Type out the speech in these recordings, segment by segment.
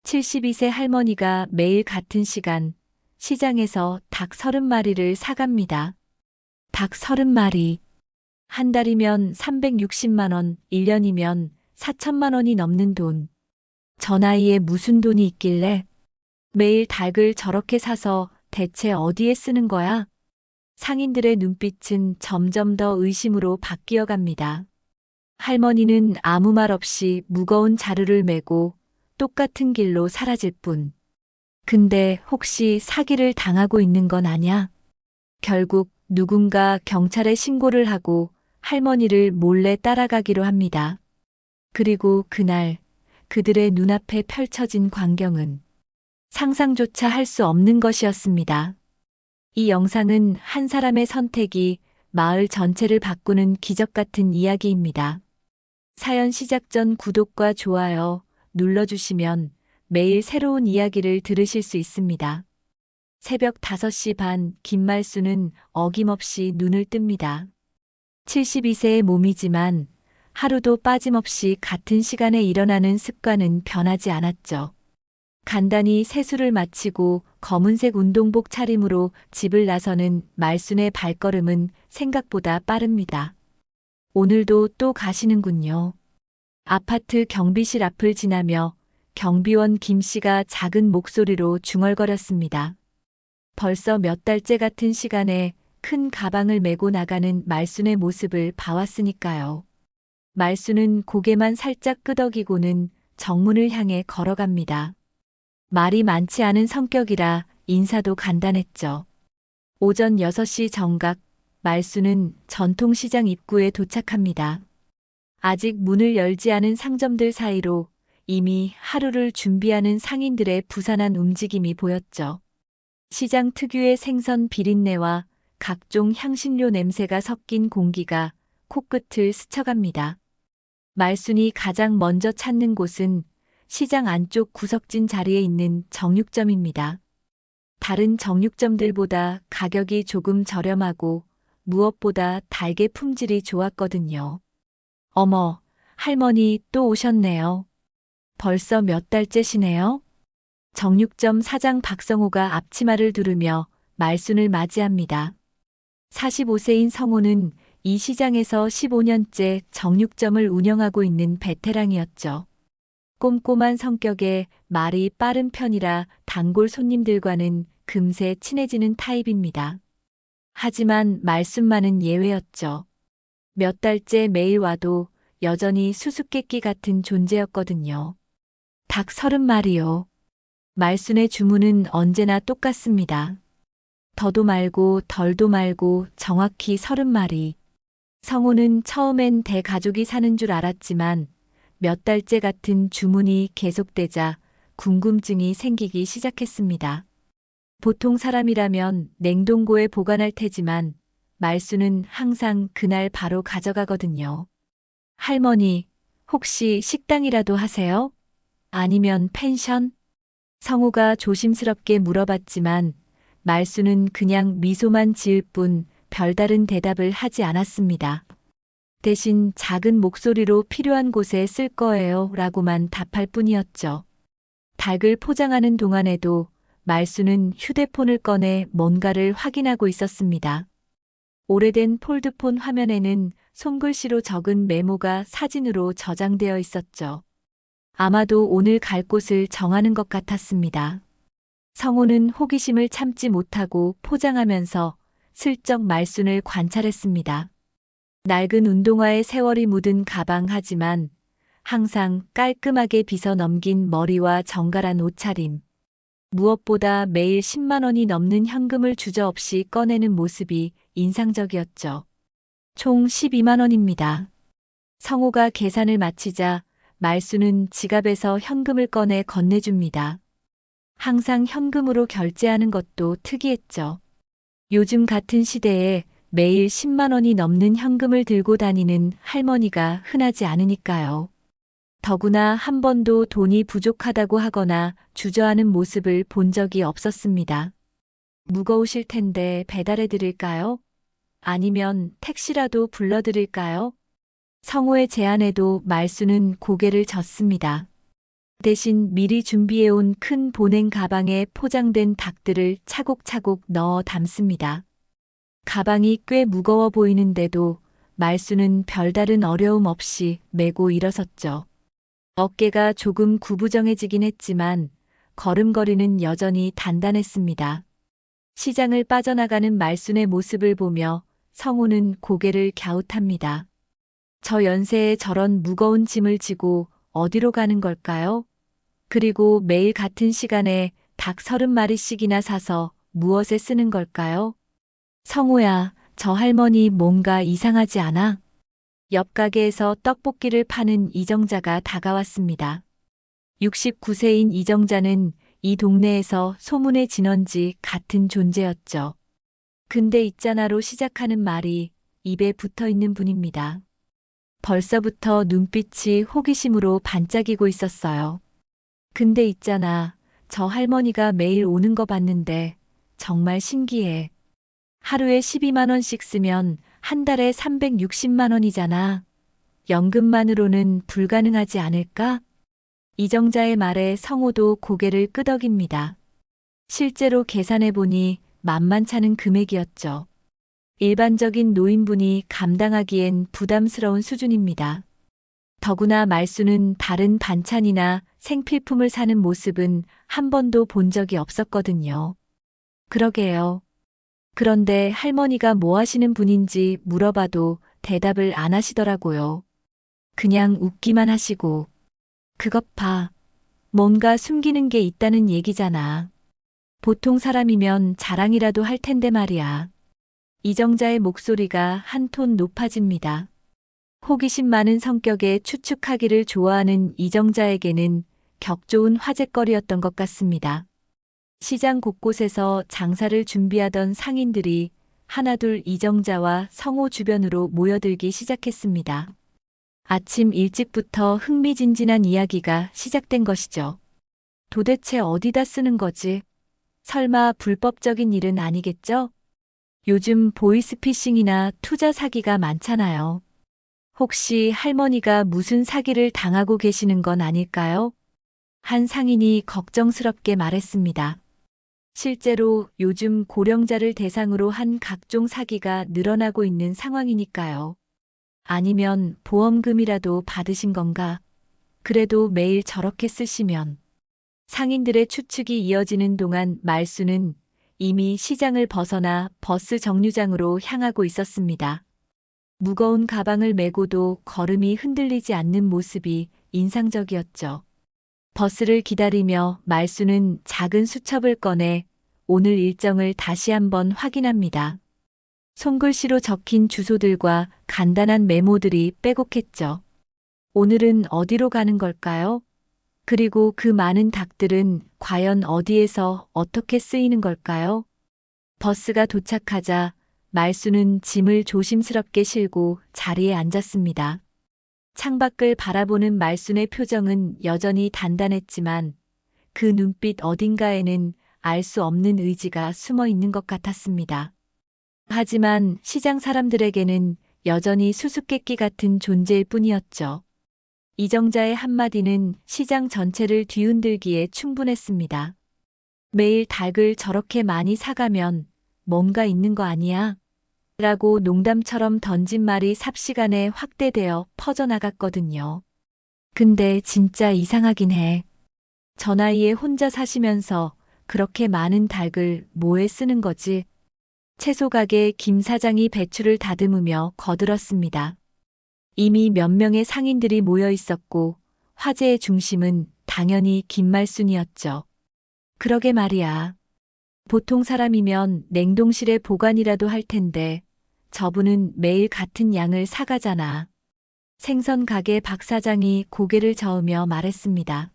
72세 할머니가 매일 같은 시간 시장에서 닭 30마리를 사갑니다. 닭 30마리. 한 달이면 360만 원, 1년이면 4천만 원이 넘는 돈. 저 나이에 무슨 돈이 있길래 매일 닭을 저렇게 사서 대체 어디에 쓰는 거야? 상인들의 눈빛은 점점 더 의심으로 바뀌어 갑니다. 할머니는 아무 말 없이 무거운 자루를 메고 똑같은 길로 사라질 뿐. 근데 혹시 사기를 당하고 있는 건 아냐? 결국 누군가 경찰에 신고를 하고 할머니를 몰래 따라가기로 합니다. 그리고 그날 그들의 눈앞에 펼쳐진 광경은 상상조차 할 수 없는 것이었습니다. 이 영상은 한 사람의 선택이 마을 전체를 바꾸는 기적 같은 이야기입니다. 사연 시작 전 구독과 좋아요 눌러주시면 매일 새로운 이야기를 들으실 수 있습니다. 새벽 5시 반 김말수는 어김없이 눈을 뜹니다. 72세의 몸이지만 하루도 빠짐없이 같은 시간에 일어나는 습관은 변하지 않았죠. 간단히 세수를 마치고 검은색 운동복 차림으로 집을 나서는 말순의 발걸음은 생각보다 빠릅니다. 오늘도 또 가시는군요. 아파트 경비실 앞을 지나며 경비원 김 씨가 작은 목소리로 중얼거렸습니다. 벌써 몇 달째 같은 시간에 큰 가방을 메고 나가는 말순의 모습을 봐왔으니까요. 말순은 고개만 살짝 끄덕이고는 정문을 향해 걸어갑니다. 말이 많지 않은 성격이라 인사도 간단했죠. 오전 6시 정각, 말순은 전통시장 입구에 도착합니다. 아직 문을 열지 않은 상점들 사이로 이미 하루를 준비하는 상인들의 부산한 움직임이 보였죠. 시장 특유의 생선 비린내와 각종 향신료 냄새가 섞인 공기가 코끝을 스쳐갑니다. 말순이 가장 먼저 찾는 곳은 시장 안쪽 구석진 자리에 있는 정육점입니다. 다른 정육점들보다 가격이 조금 저렴하고 무엇보다 닭의 품질이 좋았거든요. 어머, 할머니 또 오셨네요. 벌써 몇 달째시네요? 정육점 사장 박성호가 앞치마를 두르며 말순을 맞이합니다. 45세인 성호는 이 시장에서 15년째 정육점을 운영하고 있는 베테랑이었죠. 꼼꼼한 성격에 말이 빠른 편이라 단골 손님들과는 금세 친해지는 타입입니다. 하지만 말순만은 예외였죠. 몇 달째 매일 와도 여전히 수수께끼 같은 존재였거든요. 닭 30마리요. 말순의 주문은 언제나 똑같습니다. 더도 말고 덜도 말고 정확히 30마리. 성호는 처음엔 대가족이 사는 줄 알았지만 몇 달째 같은 주문이 계속되자 궁금증이 생기기 시작했습니다. 보통 사람이라면 냉동고에 보관할 테지만 말순은 항상 그날 바로 가져가거든요. 할머니, 혹시 식당이라도 하세요? 아니면 펜션? 성우가 조심스럽게 물어봤지만 말순은 그냥 미소만 지을 뿐 별다른 대답을 하지 않았습니다. 대신 작은 목소리로 필요한 곳에 쓸 거예요 라고만 답할 뿐이었죠. 닭을 포장하는 동안에도 말순은 휴대폰을 꺼내 뭔가를 확인하고 있었습니다. 오래된 폴드폰 화면에는 손글씨로 적은 메모가 사진으로 저장되어 있었죠. 아마도 오늘 갈 곳을 정하는 것 같았습니다. 성호는 호기심을 참지 못하고 포장하면서 슬쩍 말순을 관찰했습니다. 낡은 운동화에 세월이 묻은 가방 하지만 항상 깔끔하게 빗어 넘긴 머리와 정갈한 옷차림. 무엇보다 매일 10만 원이 넘는 현금을 주저없이 꺼내는 모습이 인상적이었죠. 총 12만 원입니다. 성호가 계산을 마치자 말순은 지갑에서 현금을 꺼내 건네줍니다. 항상 현금으로 결제하는 것도 특이했죠. 요즘 같은 시대에 매일 10만 원이 넘는 현금을 들고 다니는 할머니가 흔하지 않으니까요. 더구나 한 번도 돈이 부족하다고 하거나 주저하는 모습을 본 적이 없었습니다. 무거우실 텐데 배달해 드릴까요? 아니면 택시라도 불러드릴까요? 성호의 제안에도 말순은 고개를 젓습니다. 대신 미리 준비해온 큰 보냉 가방에 포장된 닭들을 차곡차곡 넣어 담습니다. 가방이 꽤 무거워 보이는데도 말수는 별다른 어려움 없이 메고 일어섰죠. 어깨가 조금 구부정해지긴 했지만 걸음걸이는 여전히 단단했습니다. 시장을 빠져나가는 말순의 모습을 보며 성우는 고개를 갸웃합니다. 저 연세에 저런 무거운 짐을 지고 어디로 가는 걸까요? 그리고 매일 같은 시간에 닭 30마리씩이나 사서 무엇에 쓰는 걸까요? 성우야, 저 할머니 뭔가 이상하지 않아? 옆 가게에서 떡볶이를 파는 이정자가 다가왔습니다. 69세인 이정자는 이 동네에서 소문의 진원지 같은 존재였죠. 근데 있잖아로 시작하는 말이 입에 붙어 있는 분입니다. 벌써부터 눈빛이 호기심으로 반짝이고 있었어요. 근데 있잖아, 저 할머니가 매일 오는 거 봤는데 정말 신기해. 하루에 12만 원씩 쓰면 한 달에 360만 원이잖아. 연금만으로는 불가능하지 않을까? 이정자의 말에 성호도 고개를 끄덕입니다. 실제로 계산해보니 만만찮은 금액이었죠. 일반적인 노인분이 감당하기엔 부담스러운 수준입니다. 더구나 말수는 다른 반찬이나 생필품을 사는 모습은 한 번도 본 적이 없었거든요. 그러게요. 그런데 할머니가 뭐 하시는 분인지 물어봐도 대답을 안 하시더라고요. 그냥 웃기만 하시고. 그것 봐. 뭔가 숨기는 게 있다는 얘기잖아. 보통 사람이면 자랑이라도 할 텐데 말이야. 이정자의 목소리가 한 톤 높아집니다. 호기심 많은 성격에 추측하기를 좋아하는 이정자에게는 격 좋은 화제거리였던 것 같습니다. 시장 곳곳에서 장사를 준비하던 상인들이 하나둘 이정자와 성호 주변으로 모여들기 시작했습니다. 아침 일찍부터 흥미진진한 이야기가 시작된 것이죠. 도대체 어디다 쓰는 거지? 설마 불법적인 일은 아니겠죠? 요즘 보이스피싱이나 투자 사기가 많잖아요. 혹시 할머니가 무슨 사기를 당하고 계시는 건 아닐까요? 한 상인이 걱정스럽게 말했습니다. 실제로 요즘 고령자를 대상으로 한 각종 사기가 늘어나고 있는 상황이니까요. 아니면 보험금이라도 받으신 건가? 그래도 매일 저렇게 쓰시면. 상인들의 추측이 이어지는 동안 말수는 이미 시장을 벗어나 버스 정류장으로 향하고 있었습니다. 무거운 가방을 메고도 걸음이 흔들리지 않는 모습이 인상적이었죠. 버스를 기다리며 말수는 작은 수첩을 꺼내 오늘 일정을 다시 한번 확인합니다. 손글씨로 적힌 주소들과 간단한 메모들이 빼곡했죠. 오늘은 어디로 가는 걸까요? 그리고 그 많은 닭들은 과연 어디에서 어떻게 쓰이는 걸까요? 버스가 도착하자 말수는 짐을 조심스럽게 실고 자리에 앉았습니다. 창밖을 바라보는 말순의 표정은 여전히 단단했지만 그 눈빛 어딘가에는 알 수 없는 의지가 숨어 있는 것 같았습니다. 하지만 시장 사람들에게는 여전히 수수께끼 같은 존재일 뿐이었죠. 이정자의 한마디는 시장 전체를 뒤흔들기에 충분했습니다. 매일 닭을 저렇게 많이 사가면 뭔가 있는 거 아니야? 라고 농담처럼 던진 말이 삽시간에 확대되어 퍼져나갔거든요. 근데 진짜 이상하긴 해. 저 나이에 혼자 사시면서 그렇게 많은 닭을 뭐에 쓰는 거지? 채소 가게 김 사장이 배추를 다듬으며 거들었습니다. 이미 몇 명의 상인들이 모여 있었고 화제의 중심은 당연히 김말순이었죠. 그러게 말이야. 보통 사람이면 냉동실에 보관이라도 할 텐데 저분은 매일 같은 양을 사가잖아. 생선 가게 박 사장이 고개를 저으며 말했습니다.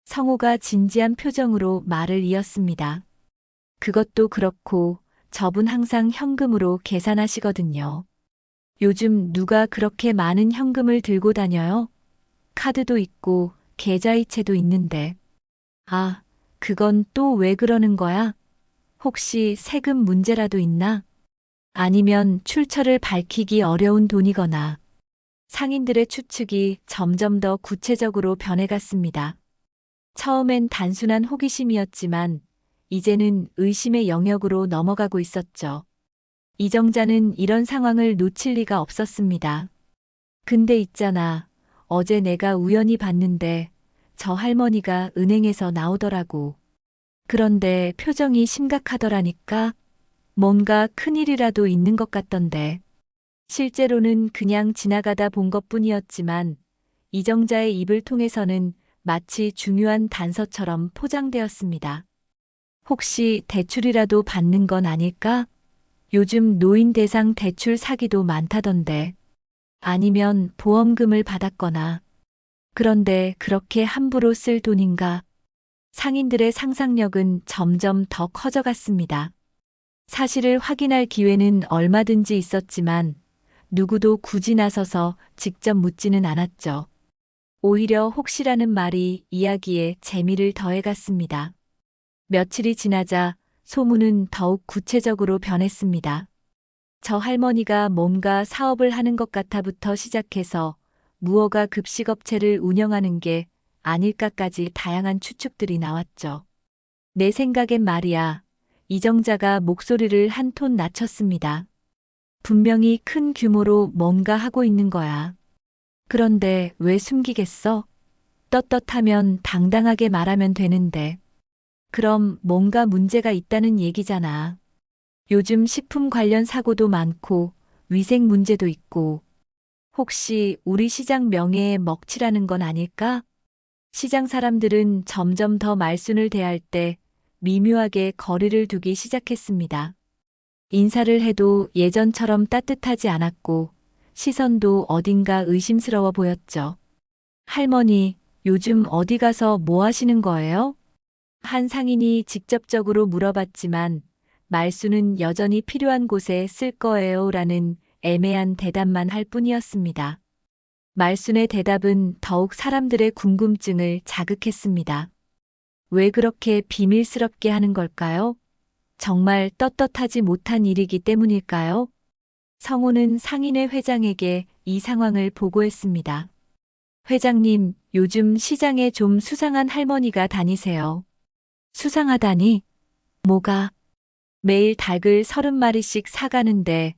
성호가 진지한 표정으로 말을 이었습니다. 그것도 그렇고 저분 항상 현금으로 계산하시거든요. 요즘 누가 그렇게 많은 현금을 들고 다녀요? 카드도 있고 계좌이체도 있는데. 아, 그건 또 왜 그러는 거야? 혹시 세금 문제라도 있나? 아니면 출처를 밝히기 어려운 돈이거나. 상인들의 추측이 점점 더 구체적으로 변해갔습니다. 처음엔 단순한 호기심이었지만 이제는 의심의 영역으로 넘어가고 있었죠. 이정자는 이런 상황을 놓칠 리가 없었습니다. 근데 있잖아. 어제 내가 우연히 봤는데 저 할머니가 은행에서 나오더라고. 그런데 표정이 심각하더라니까. 뭔가 큰일이라도 있는 것 같던데. 실제로는 그냥 지나가다 본 것뿐이었지만 이정자의 입을 통해서는 마치 중요한 단서처럼 포장되었습니다. 혹시 대출이라도 받는 건 아닐까? 요즘 노인 대상 대출 사기도 많다던데. 아니면 보험금을 받았거나. 그런데 그렇게 함부로 쓸 돈인가? 상인들의 상상력은 점점 더 커져갔습니다. 사실을 확인할 기회는 얼마든지 있었지만 누구도 굳이 나서서 직접 묻지는 않았죠. 오히려 혹시라는 말이 이야기에 재미를 더해갔습니다. 며칠이 지나자 소문은 더욱 구체적으로 변했습니다. 저 할머니가 뭔가 사업을 하는 것 같아부터 시작해서 무허가 급식업체를 운영하는 게 아닐까까지 다양한 추측들이 나왔죠. 내 생각엔 말이야. 이정자가 목소리를 한 톤 낮췄습니다. 분명히 큰 규모로 뭔가 하고 있는 거야. 그런데 왜 숨기겠어? 떳떳하면 당당하게 말하면 되는데. 그럼 뭔가 문제가 있다는 얘기잖아. 요즘 식품 관련 사고도 많고 위생 문제도 있고 혹시 우리 시장 명예에 먹칠하는 건 아닐까? 시장 사람들은 점점 더 말순을 대할 때 미묘하게 거리를 두기 시작했습니다. 인사를 해도 예전처럼 따뜻하지 않았고 시선도 어딘가 의심스러워 보였죠. 할머니, 요즘 어디 가서 뭐 하시는 거예요? 한 상인이 직접적으로 물어봤지만 말수는 여전히 필요한 곳에 쓸 거예요 라는 애매한 대답만 할 뿐이었습니다. 말순의 대답은 더욱 사람들의 궁금증을 자극했습니다. 왜 그렇게 비밀스럽게 하는 걸까요? 정말 떳떳하지 못한 일이기 때문일까요? 성호는 상인회 회장에게 이 상황을 보고했습니다. 회장님, 요즘 시장에 좀 수상한 할머니가 다니세요. 수상하다니? 뭐가? 매일 닭을 30마리씩 사가는데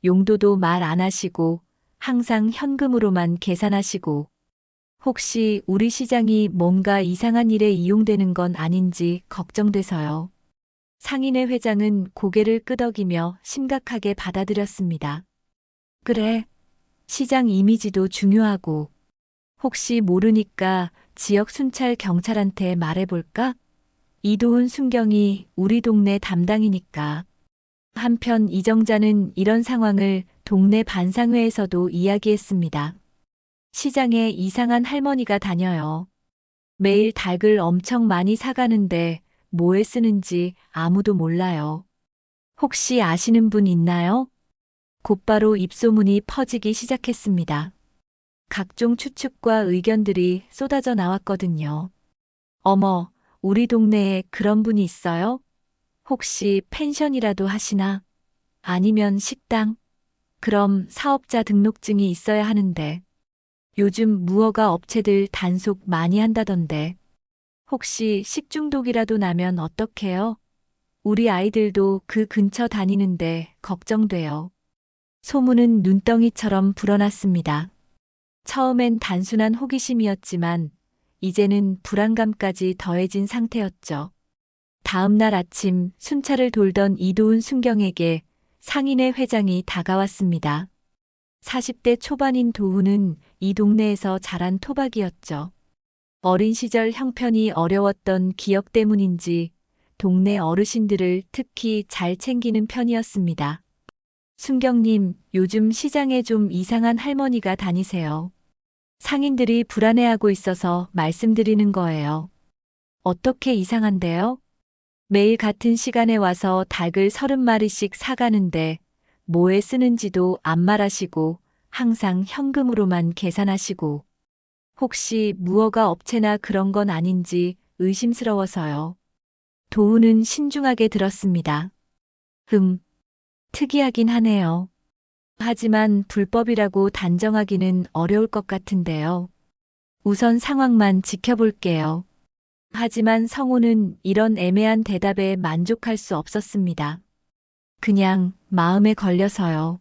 용도도 말 안 하시고 항상 현금으로만 계산하시고 혹시 우리 시장이 뭔가 이상한 일에 이용되는 건 아닌지 걱정돼서요. 상인회 회장은 고개를 끄덕이며 심각하게 받아들였습니다. 그래, 시장 이미지도 중요하고 혹시 모르니까 지역 순찰 경찰한테 말해볼까? 이도훈 순경이 우리 동네 담당이니까. 한편 이정자는 이런 상황을 동네 반상회에서도 이야기했습니다. 시장에 이상한 할머니가 다녀요. 매일 닭을 엄청 많이 사가는데 뭐에 쓰는지 아무도 몰라요. 혹시 아시는 분 있나요? 곧바로 입소문이 퍼지기 시작했습니다. 각종 추측과 의견들이 쏟아져 나왔거든요. 어머, 우리 동네에 그런 분이 있어요? 혹시 펜션이라도 하시나? 아니면 식당? 그럼 사업자 등록증이 있어야 하는데. 요즘 무허가 업체들 단속 많이 한다던데. 혹시 식중독이라도 나면 어떡해요? 우리 아이들도 그 근처 다니는데 걱정돼요. 소문은 눈덩이처럼 불어났습니다. 처음엔 단순한 호기심이었지만 이제는 불안감까지 더해진 상태였죠. 다음 날 아침 순찰을 돌던 이도훈 순경에게 상인회 회장이 다가왔습니다. 40대 초반인 도훈은 이 동네에서 자란 토박이었죠. 어린 시절 형편이 어려웠던 기억 때문인지 동네 어르신들을 특히 잘 챙기는 편이었습니다. 순경님, 요즘 시장에 좀 이상한 할머니가 다니세요. 상인들이 불안해하고 있어서 말씀드리는 거예요. 어떻게 이상한데요? 매일 같은 시간에 와서 닭을 30마리씩 사가는데 뭐에 쓰는지도 안 말하시고 항상 현금으로만 계산하시고 혹시 무허가 업체나 그런 건 아닌지 의심스러워서요. 도우는 신중하게 들었습니다. 특이하긴 하네요. 하지만 불법이라고 단정하기는 어려울 것 같은데요. 우선 상황만 지켜볼게요. 하지만 성우는 이런 애매한 대답에 만족할 수 없었습니다. 그냥 마음에 걸려서요.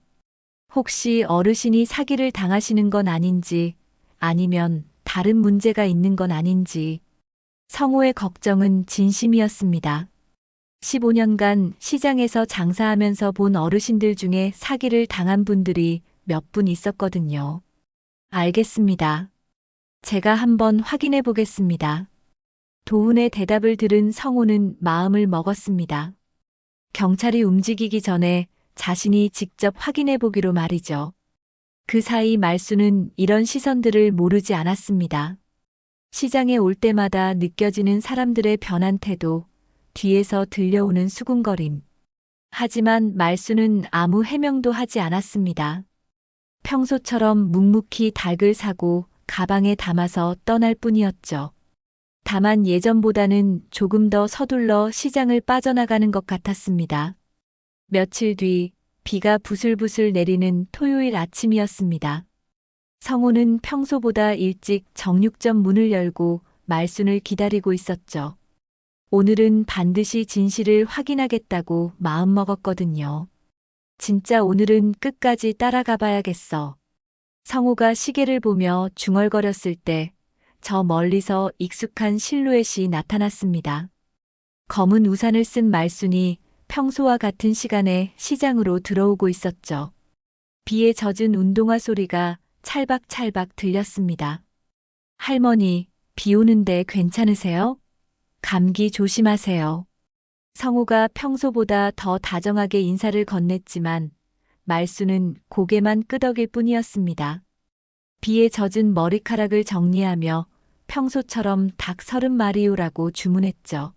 혹시 어르신이 사기를 당하시는 건 아닌지, 아니면 다른 문제가 있는 건 아닌지. 성우의 걱정은 진심이었습니다. 15년간 시장에서 장사하면서 본 어르신들 중에 사기를 당한 분들이 몇 분 있었거든요. 알겠습니다. 제가 한번 확인해 보겠습니다. 도훈의 대답을 들은 성우는 마음을 먹었습니다. 경찰이 움직이기 전에 자신이 직접 확인해 보기로 말이죠. 그 사이 말수는 이런 시선들을 모르지 않았습니다. 시장에 올 때마다 느껴지는 사람들의 변한 태도, 뒤에서 들려오는 수군거림. 하지만 말수는 아무 해명도 하지 않았습니다. 평소처럼 묵묵히 닭을 사고 가방에 담아서 떠날 뿐이었죠. 다만 예전보다는 조금 더 서둘러 시장을 빠져나가는 것 같았습니다. 며칠 뒤 비가 부슬부슬 내리는 토요일 아침이었습니다. 성우는 평소보다 일찍 정육점 문을 열고 말순을 기다리고 있었죠. 오늘은 반드시 진실을 확인하겠다고 마음먹었거든요. 진짜 오늘은 끝까지 따라가 봐야겠어. 성우가 시계를 보며 중얼거렸을 때 저 멀리서 익숙한 실루엣이 나타났습니다. 검은 우산을 쓴 말순이 평소와 같은 시간에 시장으로 들어오고 있었죠. 비에 젖은 운동화 소리가 찰박찰박 들렸습니다. 할머니, 비 오는데 괜찮으세요? 감기 조심하세요. 성우가 평소보다 더 다정하게 인사를 건넸지만 말수는 고개만 끄덕일 뿐이었습니다. 비에 젖은 머리카락을 정리하며 평소처럼 닭 30마리요라고 주문했죠.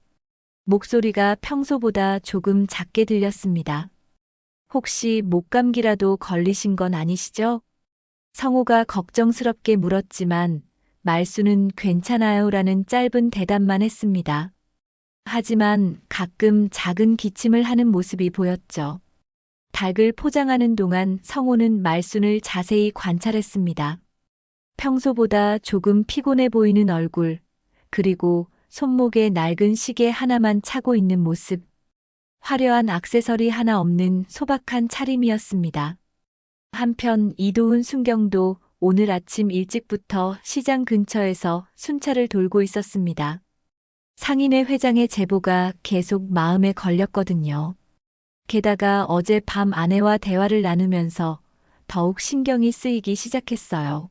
목소리가 평소보다 조금 작게 들렸습니다. 혹시 목감기라도 걸리신 건 아니시죠? 성우가 걱정스럽게 물었지만 말수는 괜찮아요라는 짧은 대답만 했습니다. 하지만 가끔 작은 기침을 하는 모습이 보였죠. 닭을 포장하는 동안 성우는 말순을 자세히 관찰했습니다. 평소보다 조금 피곤해 보이는 얼굴, 그리고 손목에 낡은 시계 하나만 차고 있는 모습, 화려한 액세서리 하나 없는 소박한 차림이었습니다. 한편 이도훈 순경도 오늘 아침 일찍부터 시장 근처에서 순찰을 돌고 있었습니다. 상인회 회장의 제보가 계속 마음에 걸렸거든요. 게다가 어제 밤 아내와 대화를 나누면서 더욱 신경이 쓰이기 시작했어요.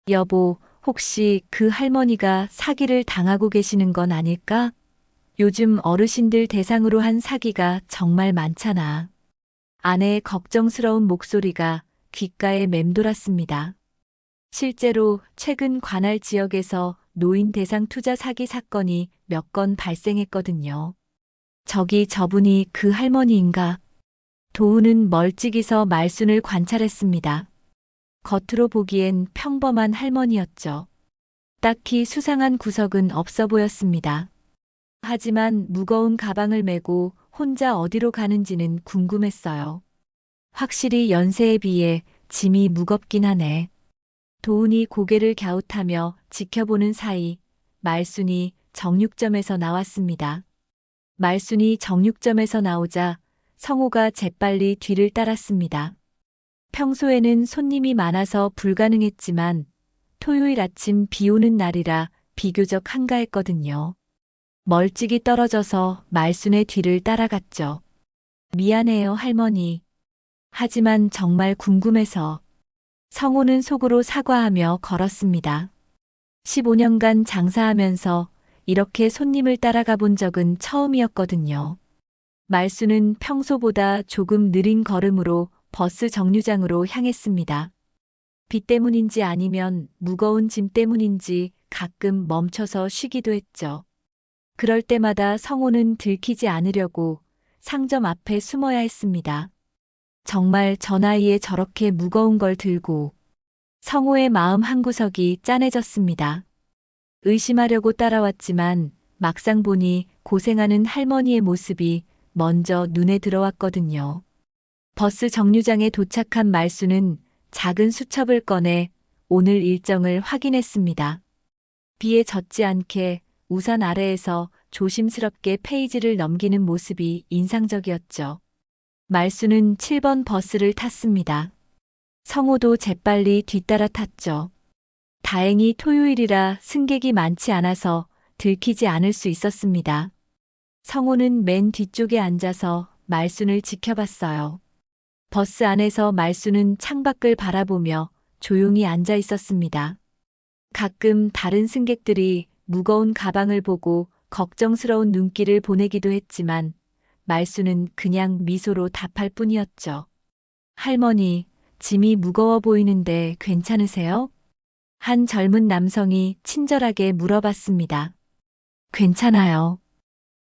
여보, 혹시 그 할머니가 사기를 당하고 계시는 건 아닐까? 요즘 어르신들 대상으로 한 사기가 정말 많잖아. 아내의 걱정스러운 목소리가 귓가에 맴돌았습니다. 실제로 최근 관할 지역에서 노인 대상 투자 사기 사건이 몇 건 발생했거든요. 저분이 그 할머니인가? 도우는 멀찍이서 말순을 관찰했습니다. 겉으로 보기엔 평범한 할머니였죠. 딱히 수상한 구석은 없어 보였습니다. 하지만 무거운 가방을 메고 혼자 어디로 가는지는 궁금했어요. 확실히 연세에 비해 짐이 무겁긴 하네. 도훈이 고개를 갸웃하며 지켜보는 사이 말순이 정육점에서 나왔습니다. 말순이 정육점에서 나오자 성우가 재빨리 뒤를 따랐습니다. 평소에는 손님이 많아서 불가능했지만 토요일 아침 비 오는 날이라 비교적 한가했거든요. 멀찍이 떨어져서 말순의 뒤를 따라갔죠. 미안해요, 할머니. 하지만 정말 궁금해서. 성우는 속으로 사과하며 걸었습니다. 15년간 장사하면서 이렇게 손님을 따라가 본 적은 처음이었거든요. 말순은 평소보다 조금 느린 걸음으로 버스 정류장으로 향했습니다. 비 때문인지 아니면 무거운 짐 때문인지 가끔 멈춰서 쉬기도 했죠. 그럴 때마다 성우는 들키지 않으려고 상점 앞에 숨어야 했습니다. 정말 저 나이에 저렇게 무거운 걸 들고. 성우의 마음 한구석이 짠해졌습니다. 의심하려고 따라왔지만 막상 보니 고생하는 할머니의 모습이 먼저 눈에 들어왔거든요. 버스 정류장에 도착한 말수는 작은 수첩을 꺼내 오늘 일정을 확인했습니다. 비에 젖지 않게 우산 아래에서 조심스럽게 페이지를 넘기는 모습이 인상적이었죠. 말수는 7번 버스를 탔습니다. 성호도 재빨리 뒤따라 탔죠. 다행히 토요일이라 승객이 많지 않아서 들키지 않을 수 있었습니다. 성호는 맨 뒤쪽에 앉아서 말순을 지켜봤어요. 버스 안에서 말수는 창밖을 바라보며 조용히 앉아 있었습니다. 가끔 다른 승객들이 무거운 가방을 보고 걱정스러운 눈길을 보내기도 했지만 말수는 그냥 미소로 답할 뿐이었죠. 할머니, 짐이 무거워 보이는데 괜찮으세요? 한 젊은 남성이 친절하게 물어봤습니다. 괜찮아요.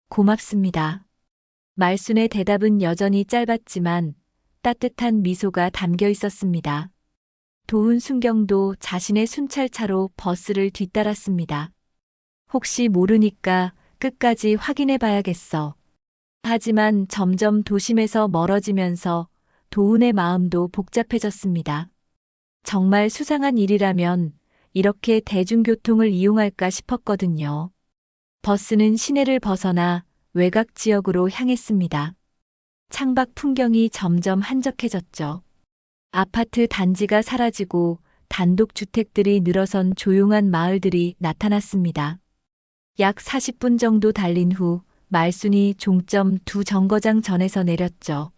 고맙습니다. 말순의 대답은 여전히 짧았지만 따뜻한 미소가 담겨 있었습니다. 도훈 순경도 자신의 순찰차로 버스를 뒤따랐습니다. 혹시 모르니까 끝까지 확인해 봐야겠어. 하지만 점점 도심에서 멀어지면서 도훈의 마음도 복잡해졌습니다. 정말 수상한 일이라면 이렇게 대중교통을 이용할까 싶었거든요. 버스는 시내를 벗어나 외곽 지역으로 향했습니다. 창밖 풍경이 점점 한적해졌죠. 아파트 단지가 사라지고 단독주택들이 늘어선 조용한 마을들이 나타났습니다. 약 40분 정도 달린 후 말순이 종점 두 정거장 전에서 내렸죠.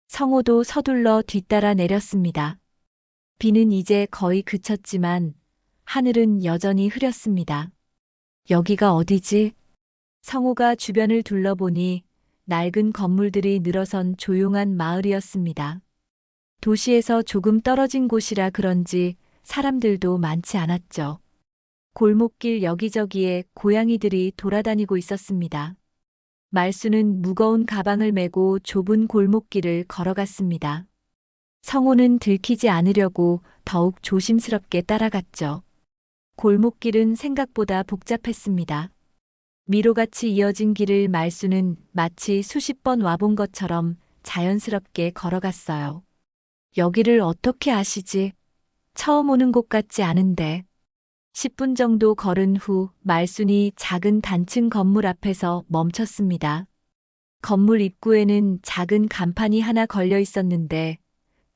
성호도 서둘러 뒤따라 내렸습니다. 비는 이제 거의 그쳤지만 하늘은 여전히 흐렸습니다. 여기가 어디지? 성호가 주변을 둘러보니 낡은 건물들이 늘어선 조용한 마을이었습니다. 도시에서 조금 떨어진 곳이라 그런지 사람들도 많지 않았죠. 골목길 여기저기에 고양이들이 돌아다니고 있었습니다. 말수는 무거운 가방을 메고 좁은 골목길을 걸어갔습니다. 성호는 들키지 않으려고 더욱 조심스럽게 따라갔죠. 골목길은 생각보다 복잡했습니다. 미로같이 이어진 길을 말수는 마치 수십 번 와본 것처럼 자연스럽게 걸어갔어요. 여기를 어떻게 아시지? 처음 오는 곳 같지 않은데. 10분 정도 걸은 후 말순이 작은 단층 건물 앞에서 멈췄습니다. 건물 입구에는 작은 간판이 하나 걸려 있었는데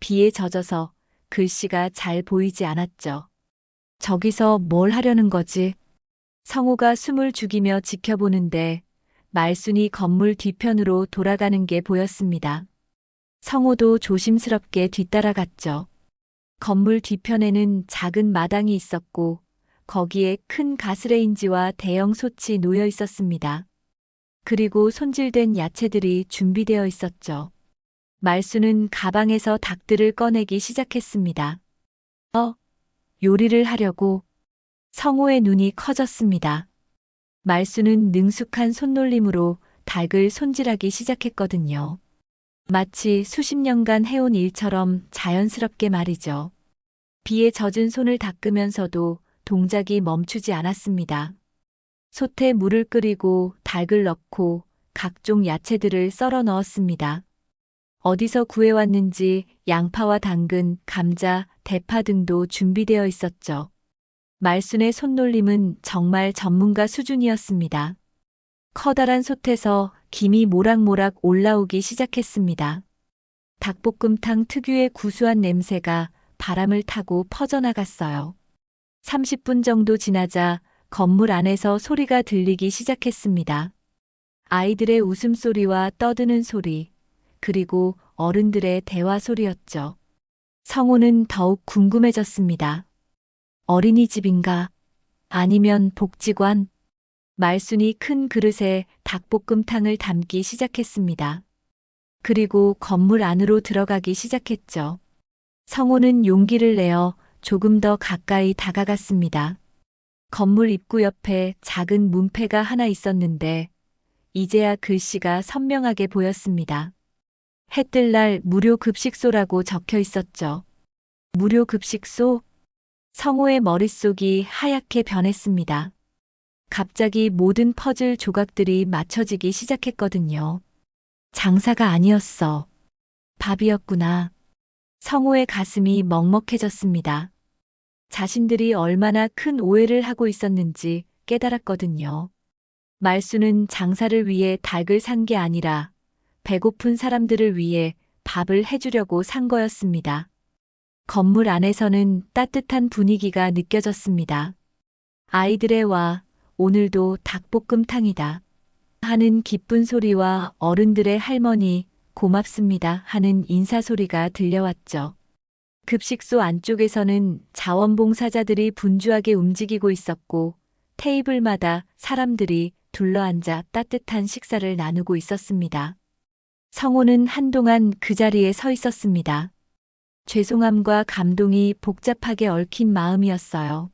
비에 젖어서 글씨가 잘 보이지 않았죠. 저기서 뭘 하려는 거지? 성호가 숨을 죽이며 지켜보는데 말순이 건물 뒤편으로 돌아가는 게 보였습니다. 성호도 조심스럽게 뒤따라갔죠. 건물 뒤편에는 작은 마당이 있었고 거기에 큰 가스레인지와 대형 솥이 놓여 있었습니다. 그리고 손질된 야채들이 준비되어 있었죠. 말수는 가방에서 닭들을 꺼내기 시작했습니다. 요리를 하려고. 성호의 눈이 커졌습니다. 말수는 능숙한 손놀림으로 닭을 손질하기 시작했거든요. 마치 수십 년간 해온 일처럼 자연스럽게 말이죠. 비에 젖은 손을 닦으면서도 동작이 멈추지 않았습니다. 솥에 물을 끓이고 닭을 넣고 각종 야채들을 썰어 넣었습니다. 어디서 구해왔는지 양파와 당근, 감자, 대파 등도 준비되어 있었죠. 말순의 손놀림은 정말 전문가 수준이었습니다. 커다란 솥에서 김이 모락모락 올라오기 시작했습니다. 닭볶음탕 특유의 구수한 냄새가 바람을 타고 퍼져나갔어요. 30분 정도 지나자 건물 안에서 소리가 들리기 시작했습니다. 아이들의 웃음소리와 떠드는 소리, 그리고 어른들의 대화 소리였죠. 성호는 더욱 궁금해졌습니다. 어린이집인가? 아니면 복지관? 말순이 큰 그릇에 닭볶음탕을 담기 시작했습니다. 그리고 건물 안으로 들어가기 시작했죠. 성호는 용기를 내어 조금 더 가까이 다가갔습니다. 건물 입구 옆에 작은 문패가 하나 있었는데 이제야 글씨가 선명하게 보였습니다. 해뜰 날 무료 급식소라고 적혀 있었죠. 무료 급식소? 성호의 머릿속이 하얗게 변했습니다. 갑자기 모든 퍼즐 조각들이 맞춰지기 시작했거든요. 장사가 아니었어. 밥이었구나. 성호의 가슴이 먹먹해졌습니다. 자신들이 얼마나 큰 오해를 하고 있었는지 깨달았거든요. 말순은 장사를 위해 닭을 산 게 아니라 배고픈 사람들을 위해 밥을 해주려고 산 거였습니다. 건물 안에서는 따뜻한 분위기가 느껴졌습니다. 아이들의 와, 오늘도 닭볶음탕이다 하는 기쁜 소리와 어른들의 할머니, 고맙습니다 하는 인사소리가 들려왔죠. 급식소 안쪽에서는 자원봉사자들이 분주하게 움직이고 있었고 테이블마다 사람들이 둘러앉아 따뜻한 식사를 나누고 있었습니다. 성호는 한동안 그 자리에 서 있었습니다. 죄송함과 감동이 복잡하게 얽힌 마음이었어요.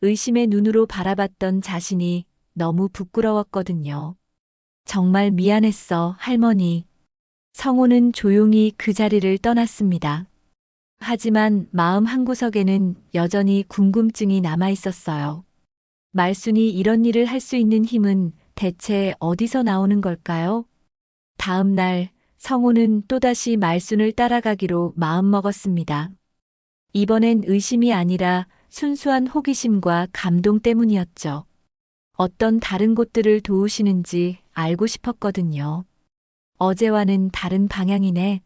의심의 눈으로 바라봤던 자신이 너무 부끄러웠거든요. 정말 미안했어, 할머니. 성호는 조용히 그 자리를 떠났습니다. 하지만 마음 한구석에는 여전히 궁금증이 남아 있었어요. 말순이 이런 일을 할 수 있는 힘은 대체 어디서 나오는 걸까요? 다음 날 성호는 또다시 말순을 따라가기로 마음먹었습니다. 이번엔 의심이 아니라 순수한 호기심과 감동 때문이었죠. 어떤 다른 곳들을 도우시는지 알고 싶었거든요. 어제와는 다른 방향이네.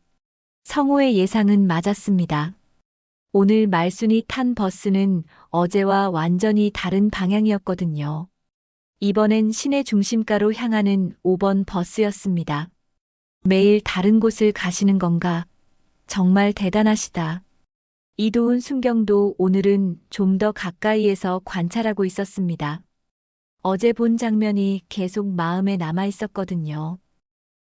성호의 예상은 맞았습니다. 오늘 말순이 탄 버스는 어제와 완전히 다른 방향이었거든요. 이번엔 시내 중심가로 향하는 5번 버스였습니다. 매일 다른 곳을 가시는 건가? 정말 대단하시다. 이도훈 순경도 오늘은 좀 더 가까이에서 관찰하고 있었습니다. 어제 본 장면이 계속 마음에 남아 있었거든요.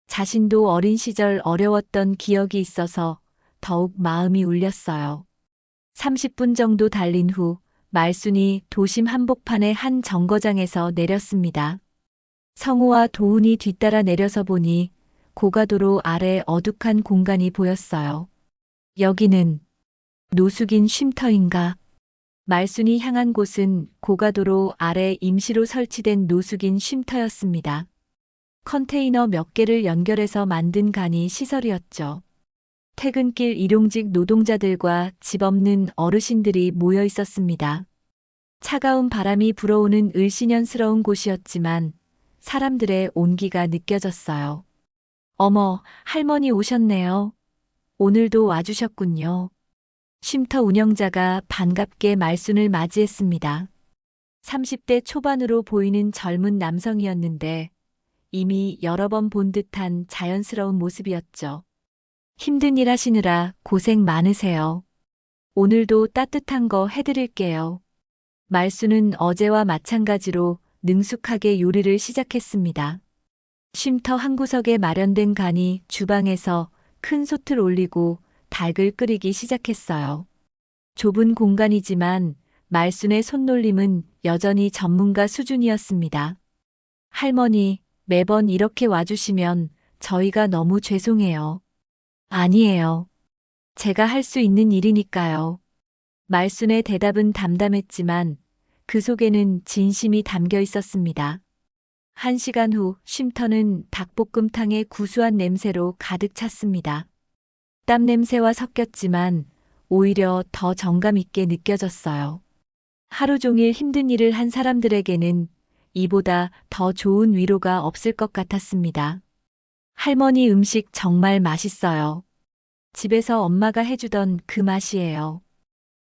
자신도 어린 시절 어려웠던 기억이 있어서 더욱 마음이 울렸어요. 30분 정도 달린 후 말순이 도심 한복판의 한 정거장에서 내렸습니다. 성호와 도훈이 뒤따라 내려서 보니 고가도로 아래 어둑한 공간이 보였어요. 여기는 노숙인 쉼터인가? 말순이 향한 곳은 고가도로 아래 임시로 설치된 노숙인 쉼터였습니다. 컨테이너 몇 개를 연결해서 만든 간이 시설이었죠. 퇴근길 일용직 노동자들과 집 없는 어르신들이 모여 있었습니다. 차가운 바람이 불어오는 을씨년스러운 곳이었지만 사람들의 온기가 느껴졌어요. 어머, 할머니 오셨네요. 오늘도 와주셨군요. 쉼터 운영자가 반갑게 말순을 맞이했습니다. 30대 초반으로 보이는 젊은 남성이었는데 이미 여러 번 본 듯한 자연스러운 모습이었죠. 힘든 일 하시느라 고생 많으세요. 오늘도 따뜻한 거 해드릴게요. 말순은 어제와 마찬가지로 능숙하게 요리를 시작했습니다. 쉼터 한 구석에 마련된 간이 주방에서 큰 솥을 올리고 닭을 끓이기 시작했어요. 좁은 공간이지만 말순의 손놀림은 여전히 전문가 수준이었습니다. 할머니, 매번 이렇게 와주시면 저희가 너무 죄송해요. 아니에요. 제가 할 수 있는 일이니까요. 말순의 대답은 담담했지만 그 속에는 진심이 담겨 있었습니다. 1시간 후 쉼터는 닭볶음탕의 구수한 냄새로 가득 찼습니다. 땀 냄새와 섞였지만 오히려 더 정감 있게 느껴졌어요. 하루 종일 힘든 일을 한 사람들에게는 이보다 더 좋은 위로가 없을 것 같았습니다. 할머니 음식 정말 맛있어요. 집에서 엄마가 해주던 그 맛이에요.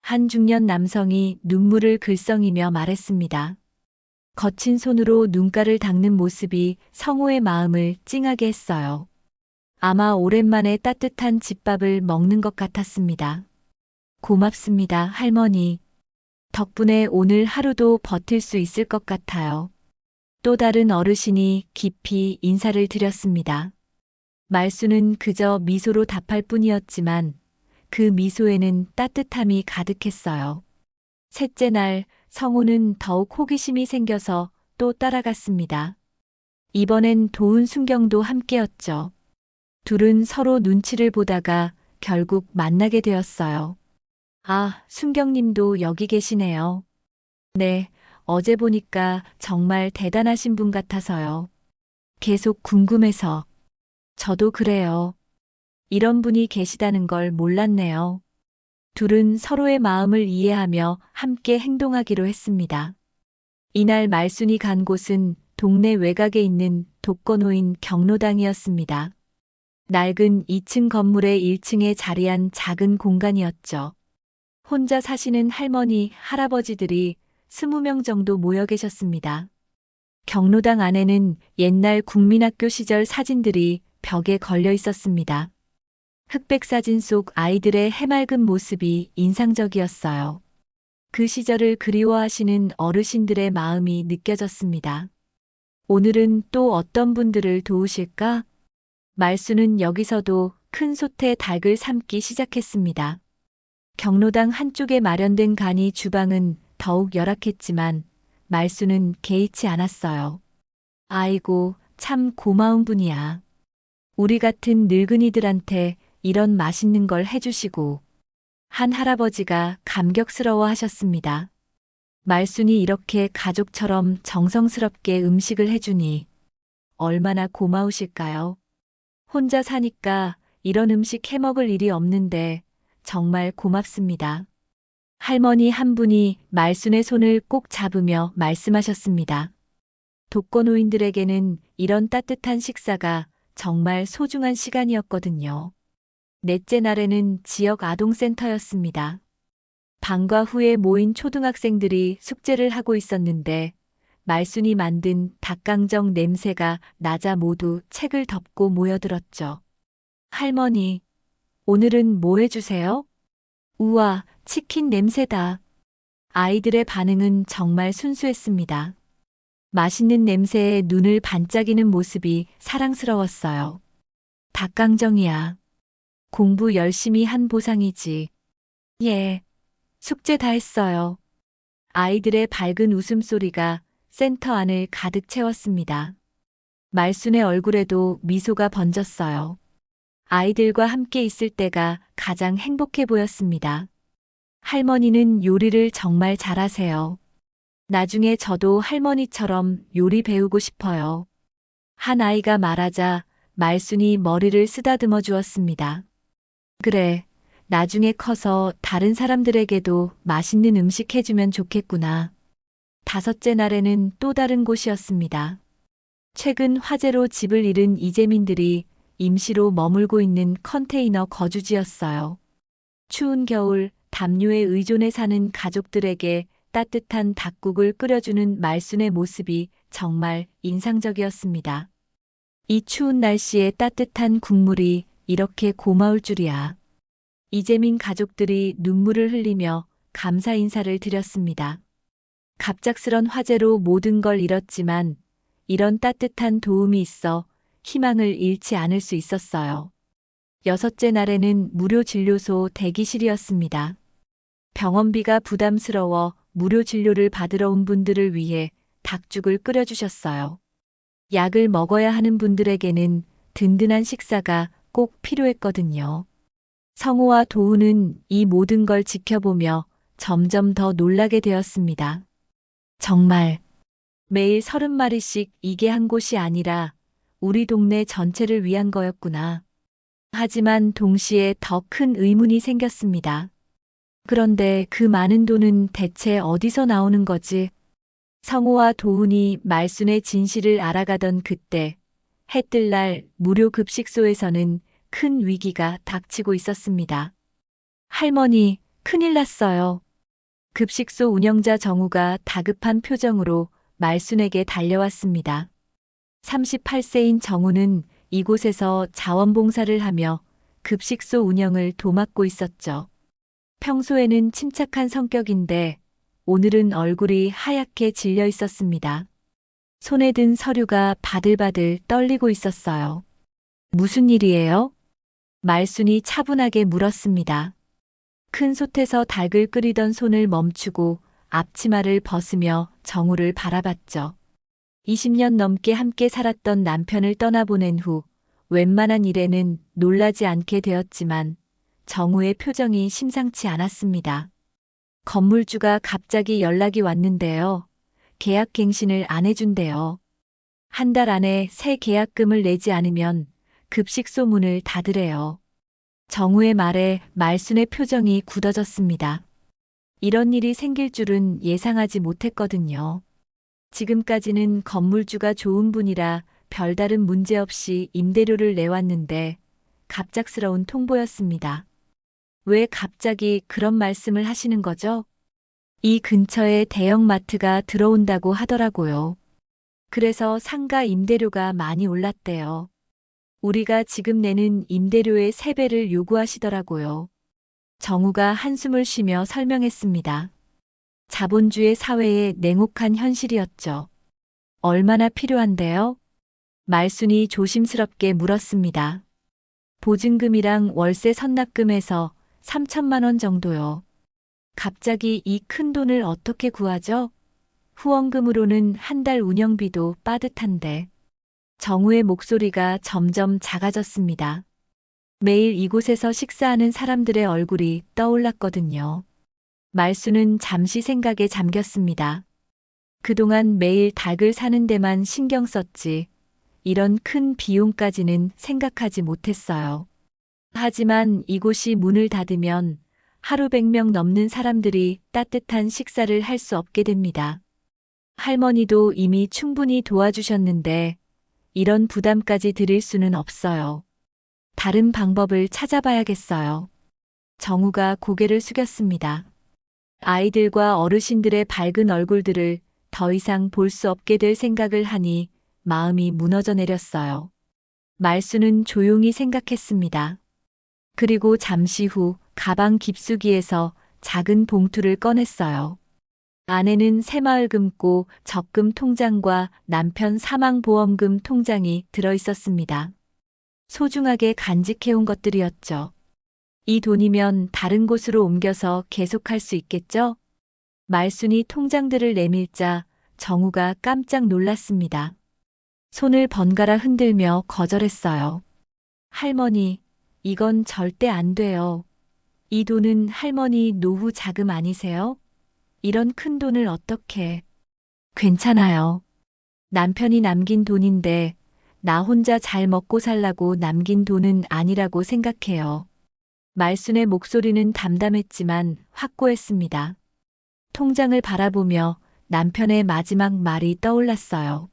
한 중년 남성이 눈물을 글썽이며 말했습니다. 거친 손으로 눈가를 닦는 모습이 성호의 마음을 찡하게 했어요. 아마 오랜만에 따뜻한 집밥을 먹는 것 같았습니다. 고맙습니다, 할머니. 덕분에 오늘 하루도 버틸 수 있을 것 같아요. 또 다른 어르신이 깊이 인사를 드렸습니다. 말순은 그저 미소로 답할 뿐이었지만 그 미소에는 따뜻함이 가득했어요. 셋째 날 성호는 더욱 호기심이 생겨서 또 따라갔습니다. 이번엔 도훈 순경도 함께였죠. 둘은 서로 눈치를 보다가 결국 만나게 되었어요. 아, 순경님도 여기 계시네요. 네, 어제 보니까 정말 대단하신 분 같아서요. 계속 궁금해서. 저도 그래요. 이런 분이 계시다는 걸 몰랐네요. 둘은 서로의 마음을 이해하며 함께 행동하기로 했습니다. 이날 말순이 간 곳은 동네 외곽에 있는 독거노인 경로당이었습니다. 낡은 2층 건물의 1층에 자리한 작은 공간이었죠. 혼자 사시는 할머니, 할아버지들이 20명 정도 모여 계셨습니다. 경로당 안에는 옛날 국민학교 시절 사진들이 벽에 걸려 있었습니다. 흑백 사진 속 아이들의 해맑은 모습이 인상적이었어요. 그 시절을 그리워하시는 어르신들의 마음이 느껴졌습니다. 오늘은 또 어떤 분들을 도우실까? 말수는 여기서도 큰 솥에 닭을 삶기 시작했습니다. 경로당 한쪽에 마련된 간이 주방은 더욱 열악했지만 말수는 개의치 않았어요. 아이고, 참 고마운 분이야. 우리 같은 늙은이들한테 이런 맛있는 걸 해주시고. 한 할아버지가 감격스러워 하셨습니다. 말순이 이렇게 가족처럼 정성스럽게 음식을 해주니 얼마나 고마우실까요? 혼자 사니까 이런 음식 해먹을 일이 없는데 정말 고맙습니다. 할머니 한 분이 말순의 손을 꼭 잡으며 말씀하셨습니다. 독거노인들에게는 이런 따뜻한 식사가 정말 소중한 시간이었거든요. 넷째 날에는 지역 아동센터였습니다. 방과 후에 모인 초등학생들이 숙제를 하고 있었는데 말순이 만든 닭강정 냄새가 나자 모두 책을 덮고 모여들었죠. 할머니, 오늘은 뭐 해주세요? 우와, 치킨 냄새다. 아이들의 반응은 정말 순수했습니다. 맛있는 냄새에 눈을 반짝이는 모습이 사랑스러웠어요. 닭강정이야. 공부 열심히 한 보상이지. 예, 숙제 다 했어요. 아이들의 밝은 웃음소리가 센터 안을 가득 채웠습니다. 말순의 얼굴에도 미소가 번졌어요. 아이들과 함께 있을 때가 가장 행복해 보였습니다. 할머니는 요리를 정말 잘하세요. 나중에 저도 할머니처럼 요리 배우고 싶어요. 한 아이가 말하자 말순이 머리를 쓰다듬어 주었습니다. 그래, 나중에 커서 다른 사람들에게도 맛있는 음식 해주면 좋겠구나. 다섯째 날에는 또 다른 곳이었습니다. 최근 화재로 집을 잃은 이재민들이 임시로 머물고 있는 컨테이너 거주지였어요. 추운 겨울 담요에 의존해 사는 가족들에게 따뜻한 닭국을 끓여주는 말순의 모습이 정말 인상적이었습니다. 이 추운 날씨에 따뜻한 국물이 이렇게 고마울 줄이야. 이재민 가족들이 눈물을 흘리며 감사 인사를 드렸습니다. 갑작스런 화재로 모든 걸 잃었지만 이런 따뜻한 도움이 있어 희망을 잃지 않을 수 있었어요. 여섯째 날에는 무료 진료소 대기실이었습니다. 병원비가 부담스러워 무료 진료를 받으러 온 분들을 위해 닭죽을 끓여주셨어요. 약을 먹어야 하는 분들에게는 든든한 식사가 꼭 필요했거든요. 성우와 도우는 이 모든 걸 지켜보며 점점 더 놀라게 되었습니다. 정말 매일 30마리씩 이게 한 곳이 아니라 우리 동네 전체를 위한 거였구나. 하지만 동시에 더 큰 의문이 생겼습니다. 그런데 그 많은 돈은 대체 어디서 나오는 거지? 성우와 도훈이 말순의 진실을 알아가던 그때 해뜰 날 무료 급식소에서는 큰 위기가 닥치고 있었습니다. 할머니, 큰일 났어요. 급식소 운영자 정우가 다급한 표정으로 말순에게 달려왔습니다. 38세인 정우는 이곳에서 자원봉사를 하며 급식소 운영을 도맡고 있었죠. 평소에는 침착한 성격인데 오늘은 얼굴이 하얗게 질려 있었습니다. 손에 든 서류가 바들바들 떨리고 있었어요. 무슨 일이에요? 말순이 차분하게 물었습니다. 큰 솥에서 닭을 끓이던 손을 멈추고 앞치마를 벗으며 정우를 바라봤죠. 20년 넘게 함께 살았던 남편을 떠나보낸 후 웬만한 일에는 놀라지 않게 되었지만 정우의 표정이 심상치 않았습니다. 건물주가 갑자기 연락이 왔는데요. 계약 갱신을 안 해준대요. 한 달 안에 새 계약금을 내지 않으면 급식소 문을 닫으래요. 정우의 말에 말순의 표정이 굳어졌습니다. 이런 일이 생길 줄은 예상하지 못했거든요. 지금까지는 건물주가 좋은 분이라 별다른 문제 없이 임대료를 내왔는데 갑작스러운 통보였습니다. 왜 갑자기 그런 말씀을 하시는 거죠? 이 근처에 대형마트가 들어온다고 하더라고요. 그래서 상가 임대료가 많이 올랐대요. 우리가 지금 내는 임대료의 3배를 요구하시더라고요. 정우가 한숨을 쉬며 설명했습니다. 자본주의 사회의 냉혹한 현실이었죠. 얼마나 필요한데요? 말순이 조심스럽게 물었습니다. 보증금이랑 월세 선납금에서 3천만 원 정도요. 갑자기 이 큰 돈을 어떻게 구하죠? 후원금으로는 한 달 운영비도 빠듯한데. 정우의 목소리가 점점 작아졌습니다. 매일 이곳에서 식사하는 사람들의 얼굴이 떠올랐거든요. 말수는 잠시 생각에 잠겼습니다. 그동안 매일 닭을 사는 데만 신경 썼지, 이런 큰 비용까지는 생각하지 못했어요. 하지만 이곳이 문을 닫으면 하루 100명 넘는 사람들이 따뜻한 식사를 할 수 없게 됩니다. 할머니도 이미 충분히 도와주셨는데 이런 부담까지 드릴 수는 없어요. 다른 방법을 찾아봐야겠어요. 정우가 고개를 숙였습니다. 아이들과 어르신들의 밝은 얼굴들을 더 이상 볼 수 없게 될 생각을 하니 마음이 무너져 내렸어요. 말수는 조용히 생각했습니다. 그리고 잠시 후 가방 깊숙이에서 작은 봉투를 꺼냈어요. 안에는 새마을금고 적금 통장과 남편 사망보험금 통장이 들어 있었습니다. 소중하게 간직해온 것들이었죠. 이 돈이면 다른 곳으로 옮겨서 계속할 수 있겠죠? 말순이 통장들을 내밀자 정우가 깜짝 놀랐습니다. 손을 번갈아 흔들며 거절했어요. 할머니, 이건 절대 안 돼요. 이 돈은 할머니 노후 자금 아니세요? 이런 큰 돈을 어떻게. 괜찮아요. 남편이 남긴 돈인데 나 혼자 잘 먹고 살라고 남긴 돈은 아니라고 생각해요. 말순의 목소리는 담담했지만 확고했습니다. 통장을 바라보며 남편의 마지막 말이 떠올랐어요.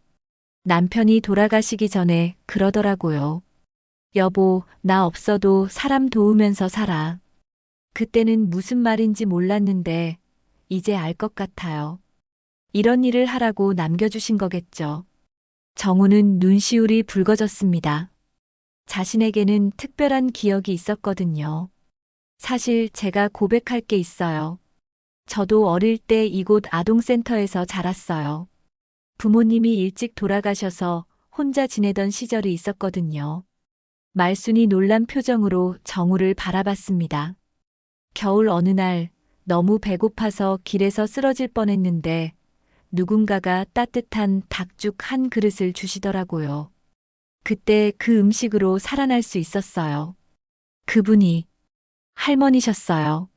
남편이 돌아가시기 전에 그러더라고요. 여보, 나 없어도 사람 도우면서 살아. 그때는 무슨 말인지 몰랐는데 이제 알 것 같아요. 이런 일을 하라고 남겨주신 거겠죠. 정우는 눈시울이 붉어졌습니다. 자신에게는 특별한 기억이 있었거든요. 사실 제가 고백할 게 있어요. 저도 어릴 때 이곳 아동센터에서 자랐어요. 부모님이 일찍 돌아가셔서 혼자 지내던 시절이 있었거든요. 말순이 놀란 표정으로 정우를 바라봤습니다. 겨울 어느 날 너무 배고파서 길에서 쓰러질 뻔했는데 누군가가 따뜻한 닭죽 한 그릇을 주시더라고요. 그때 그 음식으로 살아날 수 있었어요. 그분이 할머니셨어요.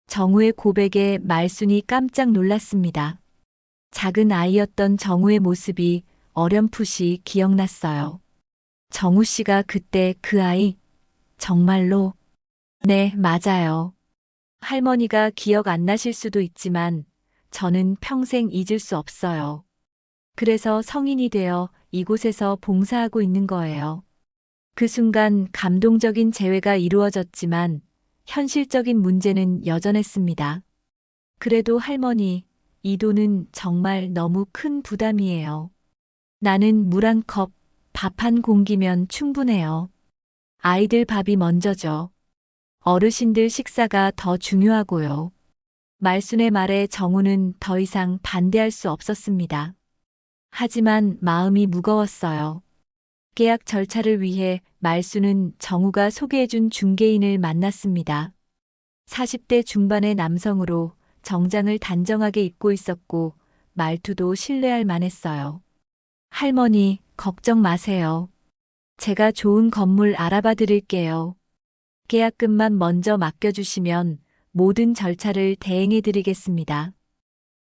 정우의 고백에 말순이 깜짝 놀랐습니다. 작은 아이였던 정우의 모습이 어렴풋이 기억났어요. 정우 씨가 그때 그 아이, 정말로? 네, 맞아요. 할머니가 기억 안 나실 수도 있지만 저는 평생 잊을 수 없어요. 그래서 성인이 되어 이곳에서 봉사하고 있는 거예요. 그 순간 감동적인 재회가 이루어졌지만 현실적인 문제는 여전했습니다. 그래도 할머니, 이 돈은 정말 너무 큰 부담이에요. 나는 물 한 컵, 밥 한 공기면 충분해요. 아이들 밥이 먼저죠. 어르신들 식사가 더 중요하고요. 말순의 말에 정우는 더 이상 반대할 수 없었습니다. 하지만 마음이 무거웠어요. 계약 절차를 위해 말순은 정우가 소개해준 중개인을 만났습니다. 40대 중반의 남성으로 정장을 단정하게 입고 있었고 말투도 신뢰할 만했어요. 할머니, 걱정 마세요. 제가 좋은 건물 알아봐 드릴게요. 계약금만 먼저 맡겨주시면 모든 절차를 대행해 드리겠습니다.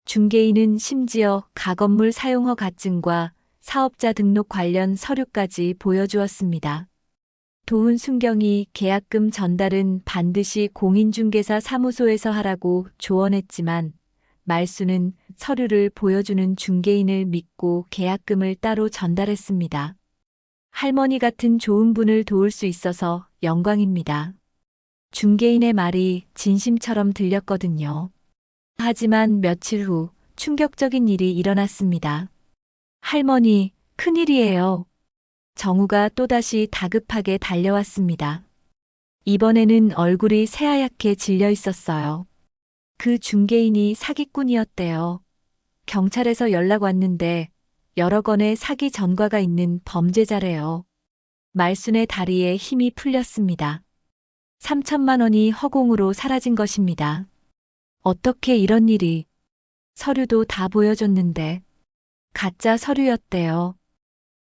중개인은 심지어 가건물 사용허 가증과 사업자 등록 관련 서류까지 보여주었습니다. 도훈 순경이 계약금 전달은 반드시 공인중개사 사무소에서 하라고 조언했지만 말수는 서류를 보여주는 중개인을 믿고 계약금을 따로 전달했습니다. 할머니 같은 좋은 분을 도울 수 있어서 영광입니다. 중개인의 말이 진심처럼 들렸거든요. 하지만 며칠 후 충격적인 일이 일어났습니다. 할머니, 큰일이에요. 정우가 또다시 다급하게 달려왔습니다. 이번에는 얼굴이 새하얗게 질려 있었어요. 그 중개인이 사기꾼이었대요. 경찰에서 연락 왔는데 여러 건의 사기 전과가 있는 범죄자래요. 말순의 다리에 힘이 풀렸습니다. 3천만 원이 허공으로 사라진 것입니다. 어떻게 이런 일이? 서류도 다 보여줬는데 가짜 서류였대요.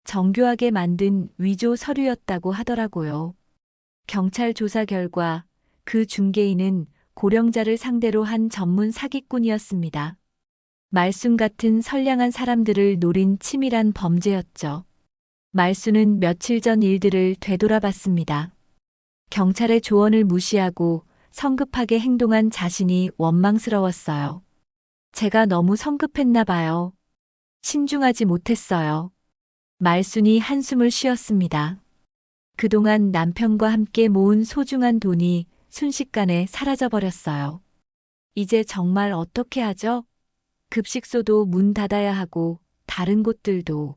정교하게 만든 위조 서류였다고 하더라고요. 경찰 조사 결과 그 중개인은 고령자를 상대로 한 전문 사기꾼이었습니다. 말순 같은 선량한 사람들을 노린 치밀한 범죄였죠. 말순은 며칠 전 일들을 되돌아봤습니다. 경찰의 조언을 무시하고 성급하게 행동한 자신이 원망스러웠어요. 제가 너무 성급했나 봐요. 신중하지 못했어요. 말순이 한숨을 쉬었습니다. 그동안 남편과 함께 모은 소중한 돈이 순식간에 사라져버렸어요. 이제 정말 어떻게 하죠? 급식소도 문 닫아야 하고 다른 곳들도.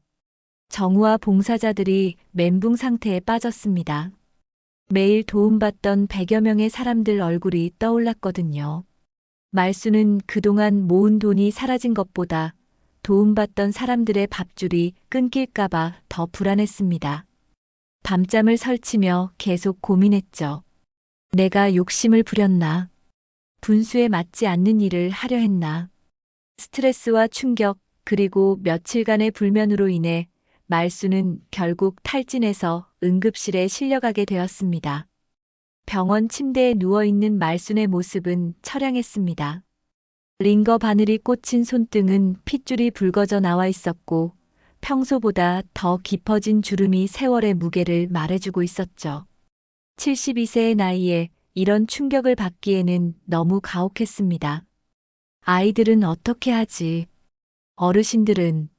정우와 봉사자들이 멘붕 상태에 빠졌습니다. 매일 도움받던 100여 명의 사람들 얼굴이 떠올랐거든요. 말수는 그동안 모은 돈이 사라진 것보다 도움받던 사람들의 밥줄이 끊길까봐 더 불안했습니다. 밤잠을 설치며 계속 고민했죠. 내가 욕심을 부렸나? 분수에 맞지 않는 일을 하려 했나? 스트레스와 충격, 그리고 며칠간의 불면으로 인해 말수는 결국 탈진해서 응급실에 실려가게 되었습니다. 병원 침대에 누워있는 말순의 모습은 처량했습니다. 링거 바늘이 꽂힌 손등은 핏줄이 붉어져 나와 있었고 평소보다 더 깊어진 주름이 세월의 무게를 말해주고 있었죠. 72세의 나이에 이런 충격을 받기에는 너무 가혹했습니다. 아이들은 어떻게 하지? 어르신들은?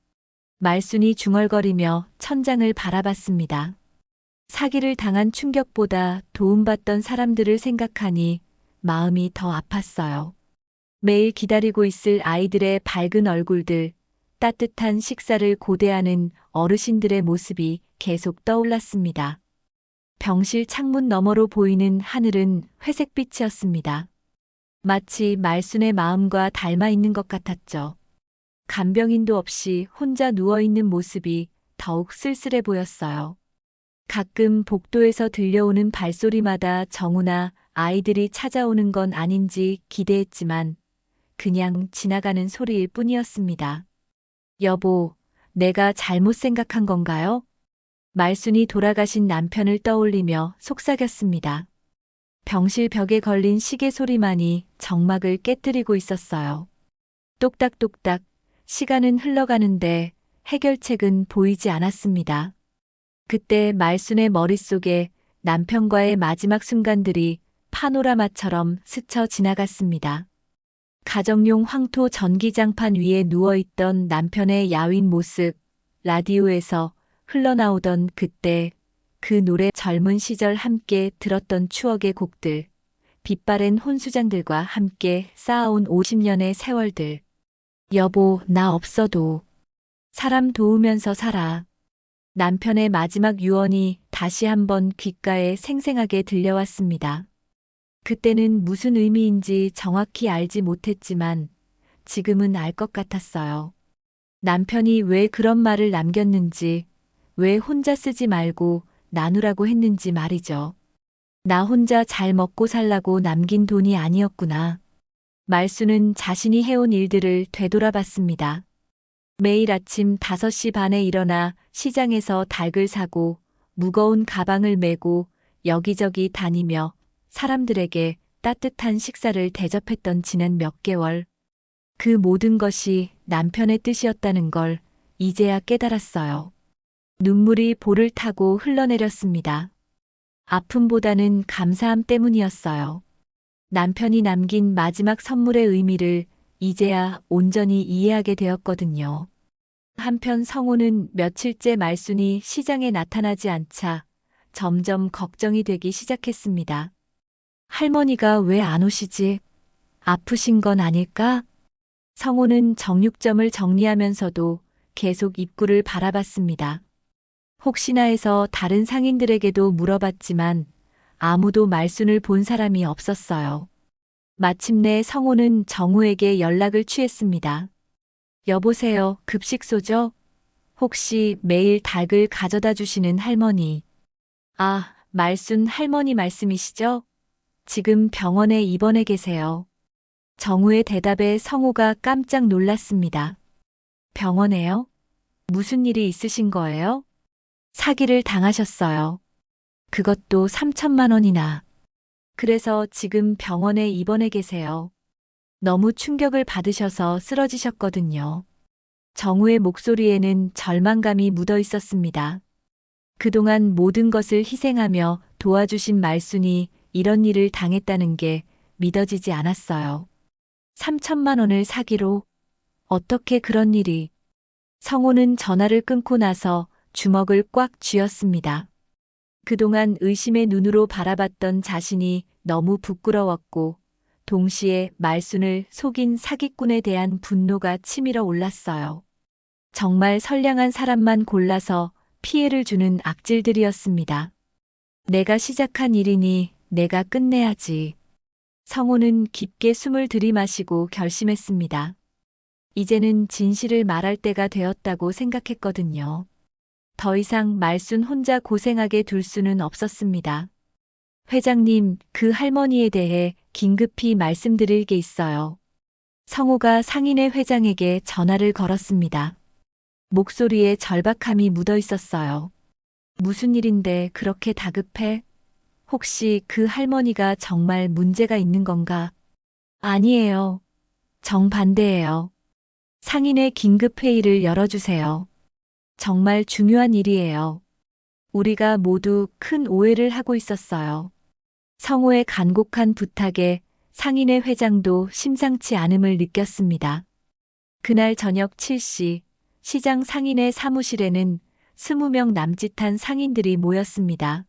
말순이 중얼거리며 천장을 바라봤습니다. 사기를 당한 충격보다 도움받던 사람들을 생각하니 마음이 더 아팠어요. 매일 기다리고 있을 아이들의 밝은 얼굴들, 따뜻한 식사를 고대하는 어르신들의 모습이 계속 떠올랐습니다. 병실 창문 너머로 보이는 하늘은 회색빛이었습니다. 마치 말순의 마음과 닮아 있는 것 같았죠. 간병인도 없이 혼자 누워있는 모습이 더욱 쓸쓸해 보였어요. 가끔 복도에서 들려오는 발소리마다 정우나 아이들이 찾아오는 건 아닌지 기대했지만 그냥 지나가는 소리일 뿐이었습니다. 여보, 내가 잘못 생각한 건가요? 말순이 돌아가신 남편을 떠올리며 속삭였습니다. 병실 벽에 걸린 시계 소리만이 정막을 깨뜨리고 있었어요. 똑딱똑딱 시간은 흘러가는데 해결책은 보이지 않았습니다. 그때 말순의 머릿속에 남편과의 마지막 순간들이 파노라마처럼 스쳐 지나갔습니다. 가정용 황토 전기장판 위에 누워있던 남편의 야윈 모습, 라디오에서 흘러나오던 그때, 그 노래 젊은 시절 함께 들었던 추억의 곡들, 빛바랜 혼수장들과 함께 쌓아온 50년의 세월들. 여보, 나 없어도 사람 도우면서 살아. 남편의 마지막 유언이 다시 한번 귓가에 생생하게 들려왔습니다. 그때는 무슨 의미인지 정확히 알지 못했지만 지금은 알 것 같았어요. 남편이 왜 그런 말을 남겼는지, 왜 혼자 쓰지 말고 나누라고 했는지 말이죠. 나 혼자 잘 먹고 살라고 남긴 돈이 아니었구나. 말수는 자신이 해온 일들을 되돌아봤습니다. 매일 아침 5시 반에 일어나 시장에서 닭을 사고 무거운 가방을 메고 여기저기 다니며 사람들에게 따뜻한 식사를 대접했던 지난 몇 개월. 그 모든 것이 남편의 뜻이었다는 걸 이제야 깨달았어요. 눈물이 볼을 타고 흘러내렸습니다. 아픔보다는 감사함 때문이었어요. 남편이 남긴 마지막 선물의 의미를 이제야 온전히 이해하게 되었거든요. 한편 성호는 며칠째 말순이 시장에 나타나지 않자 점점 걱정이 되기 시작했습니다. 할머니가 왜 안 오시지? 아프신 건 아닐까? 성호는 정육점을 정리하면서도 계속 입구를 바라봤습니다. 혹시나 해서 다른 상인들에게도 물어봤지만 아무도 말순을 본 사람이 없었어요. 마침내 성호는 정우에게 연락을 취했습니다. 여보세요, 급식소죠? 혹시 매일 닭을 가져다 주시는 할머니. 아, 말순 할머니 말씀이시죠? 지금 병원에 입원해 계세요. 정우의 대답에 성호가 깜짝 놀랐습니다. 병원에요? 무슨 일이 있으신 거예요? 사기를 당하셨어요. 그것도 3천만 원이나. 그래서 지금 병원에 입원해 계세요. 너무 충격을 받으셔서 쓰러지셨거든요. 정우의 목소리에는 절망감이 묻어 있었습니다. 그동안 모든 것을 희생하며 도와주신 말순이 이런 일을 당했다는 게 믿어지지 않았어요. 3천만 원을 사기로? 어떻게 그런 일이? 성호는 전화를 끊고 나서 주먹을 꽉 쥐었습니다. 그동안 의심의 눈으로 바라봤던 자신이 너무 부끄러웠고 동시에 말순을 속인 사기꾼에 대한 분노가 치밀어 올랐어요. 정말 선량한 사람만 골라서 피해를 주는 악질들이었습니다. 내가 시작한 일이니 내가 끝내야지. 성호는 깊게 숨을 들이마시고 결심했습니다. 이제는 진실을 말할 때가 되었다고 생각했거든요. 더 이상 말순 혼자 고생하게 둘 수는 없었습니다. 회장님, 그 할머니에 대해 긴급히 말씀드릴 게 있어요. 성호가 상인회 회장에게 전화를 걸었습니다. 목소리에 절박함이 묻어 있었어요. 무슨 일인데 그렇게 다급해? 혹시 그 할머니가 정말 문제가 있는 건가? 아니에요. 정반대예요. 상인회 긴급회의를 열어주세요. 정말 중요한 일이에요. 우리가 모두 큰 오해를 하고 있었어요. 성호의 간곡한 부탁에 상인회 회장도 심상치 않음을 느꼈습니다. 그날 저녁 7시 시장 상인회 사무실에는 20명 남짓한 상인들이 모였습니다.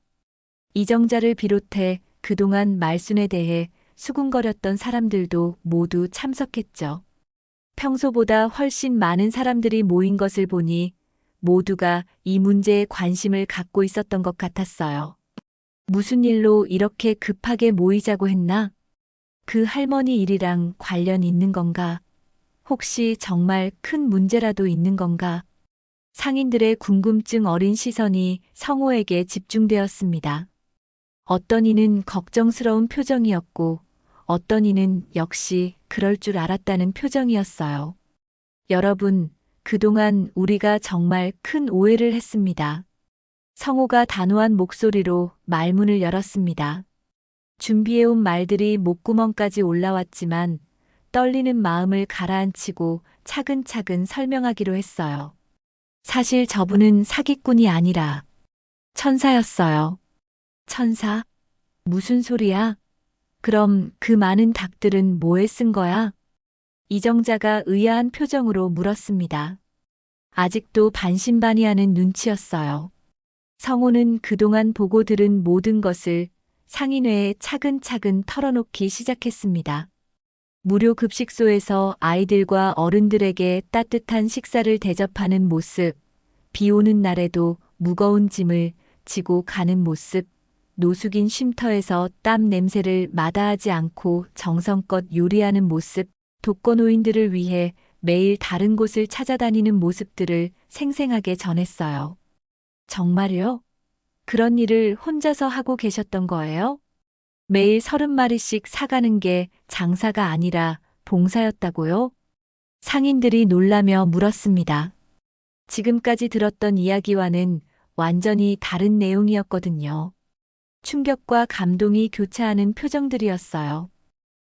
이정자를 비롯해 그동안 말순에 대해 수군거렸던 사람들도 모두 참석했죠. 평소보다 훨씬 많은 사람들이 모인 것을 보니 모두가 이 문제에 관심을 갖고 있었던 것 같았어요. 무슨 일로 이렇게 급하게 모이자고 했나? 그 할머니 일이랑 관련 있는 건가? 혹시 정말 큰 문제라도 있는 건가? 상인들의 궁금증 어린 시선이 성호에게 집중되었습니다. 어떤 이는 걱정스러운 표정이었고 어떤 이는 역시 그럴 줄 알았다는 표정이었어요. 여러분, 그동안 우리가 정말 큰 오해를 했습니다. 성호가 단호한 목소리로 말문을 열었습니다. 준비해온 말들이 목구멍까지 올라왔지만 떨리는 마음을 가라앉히고 차근차근 설명하기로 했어요. 사실 저분은 사기꾼이 아니라 천사였어요. 천사? 무슨 소리야? 그럼 그 많은 닭들은 뭐에 쓴 거야? 이정자가 의아한 표정으로 물었습니다. 아직도 반신반의하는 눈치였어요. 성호는 그동안 보고 들은 모든 것을 상인회에 차근차근 털어놓기 시작했습니다. 무료 급식소에서 아이들과 어른들에게 따뜻한 식사를 대접하는 모습, 비 오는 날에도 무거운 짐을 지고 가는 모습, 노숙인 쉼터에서 땀 냄새를 마다하지 않고 정성껏 요리하는 모습, 독거노인들을 위해 매일 다른 곳을 찾아다니는 모습들을 생생하게 전했어요. 정말요? 그런 일을 혼자서 하고 계셨던 거예요? 매일 30마리씩 사가는 게 장사가 아니라 봉사였다고요? 상인들이 놀라며 물었습니다. 지금까지 들었던 이야기와는 완전히 다른 내용이었거든요. 충격과 감동이 교차하는 표정들이었어요.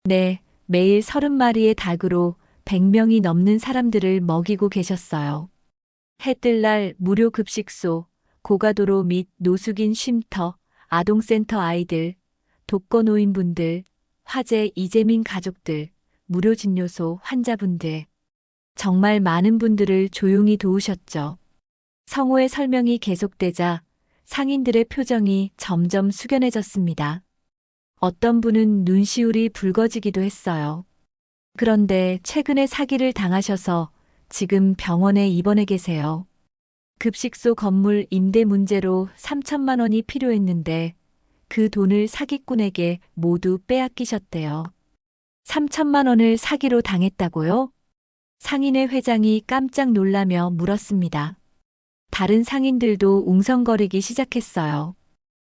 네, 매일 30마리의 닭으로 100명이 넘는 사람들을 먹이고 계셨어요. 해 뜰 날 무료 급식소, 고가도로 및 노숙인 쉼터, 아동센터 아이들, 독거노인분들, 화재 이재민 가족들, 무료 진료소, 환자분들. 정말 많은 분들을 조용히 도우셨죠. 성우의 설명이 계속되자 상인들의 표정이 점점 숙연해졌습니다. 어떤 분은 눈시울이 붉어지기도 했어요. 그런데 최근에 사기를 당하셔서 지금 병원에 입원해 계세요. 급식소 건물 임대 문제로 3천만 원이 필요했는데 그 돈을 사기꾼에게 모두 빼앗기셨대요. 3천만 원을 사기로 당했다고요? 상인회 회장이 깜짝 놀라며 물었습니다. 다른 상인들도 웅성거리기 시작했어요.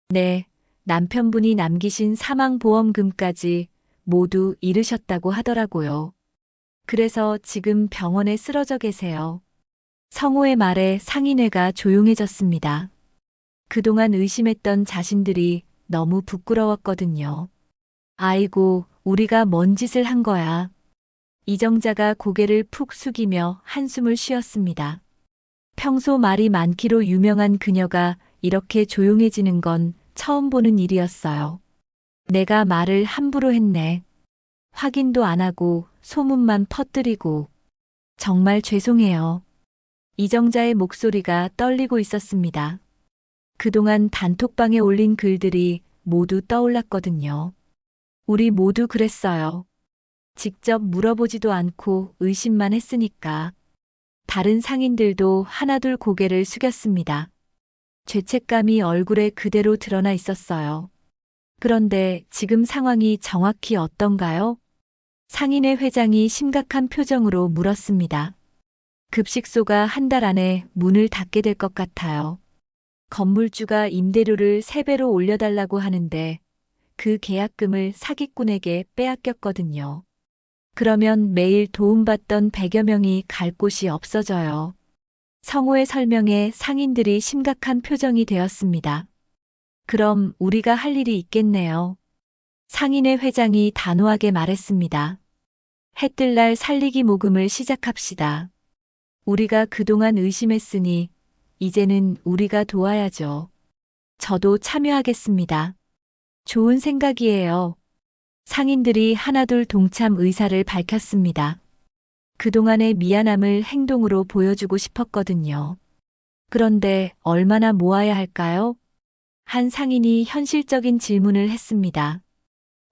네, 남편분이 남기신 사망보험금까지 모두 잃으셨다고 하더라고요. 그래서 지금 병원에 쓰러져 계세요. 성우의 말에 상인회가 조용해졌습니다. 그동안 의심했던 자신들이 너무 부끄러웠거든요. 아이고, 우리가 뭔 짓을 한 거야. 이정자가 고개를 푹 숙이며 한숨을 쉬었습니다. 평소 말이 많기로 유명한 그녀가 이렇게 조용해지는 건 처음 보는 일이었어요. 내가 말을 함부로 했네. 확인도 안 하고 소문만 퍼뜨리고. 정말 죄송해요. 이정자의 목소리가 떨리고 있었습니다. 그동안 단톡방에 올린 글들이 모두 떠올랐거든요. 우리 모두 그랬어요. 직접 물어보지도 않고 의심만 했으니까. 다른 상인들도 하나둘 고개를 숙였습니다. 죄책감이 얼굴에 그대로 드러나 있었어요. 그런데 지금 상황이 정확히 어떤가요? 상인회 회장이 심각한 표정으로 물었습니다. 급식소가 한 달 안에 문을 닫게 될 것 같아요. 건물주가 임대료를 3배로 올려달라고 하는데 그 계약금을 사기꾼에게 빼앗겼거든요. 그러면 매일 도움받던 100여 명이 갈 곳이 없어져요. 성우의 설명에 상인들이 심각한 표정이 되었습니다. 그럼 우리가 할 일이 있겠네요. 상인회 회장이 단호하게 말했습니다. 해뜰 날 살리기 모금을 시작합시다. 우리가 그동안 의심했으니 이제는 우리가 도와야죠. 저도 참여하겠습니다. 좋은 생각이에요. 상인들이 하나둘 동참 의사를 밝혔습니다. 그동안의 미안함을 행동으로 보여주고 싶었거든요. 그런데 얼마나 모아야 할까요? 한 상인이 현실적인 질문을 했습니다.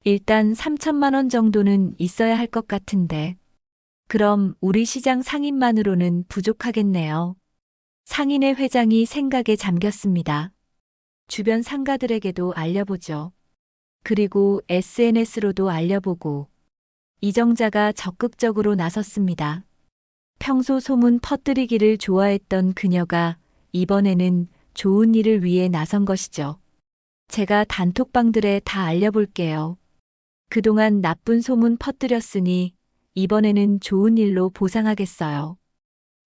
일단 3천만 원 정도는 있어야 할 것 같은데. 그럼 우리 시장 상인만으로는 부족하겠네요. 상인의 회장이 생각에 잠겼습니다. 주변 상가들에게도 알려보죠. 그리고 SNS로도 알려보고. 이정자가 적극적으로 나섰습니다. 평소 소문 퍼뜨리기를 좋아했던 그녀가 이번에는 좋은 일을 위해 나선 것이죠. 제가 단톡방들에 다 알려볼게요. 그동안 나쁜 소문 퍼뜨렸으니 이번에는 좋은 일로 보상하겠어요.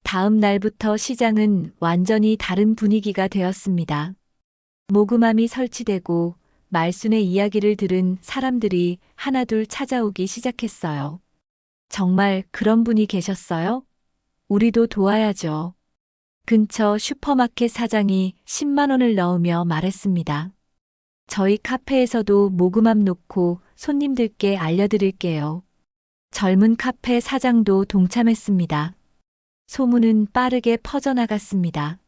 다음 날부터 시장은 완전히 다른 분위기가 되었습니다. 모금함이 설치되고 말순의 이야기를 들은 사람들이 하나둘 찾아오기 시작했어요. 정말 그런 분이 계셨어요? 우리도 도와야죠. 근처 슈퍼마켓 사장이 10만 원을 넣으며 말했습니다. 저희 카페에서도 모금함 놓고 손님들께 알려드릴게요. 젊은 카페 사장도 동참했습니다. 소문은 빠르게 퍼져나갔습니다.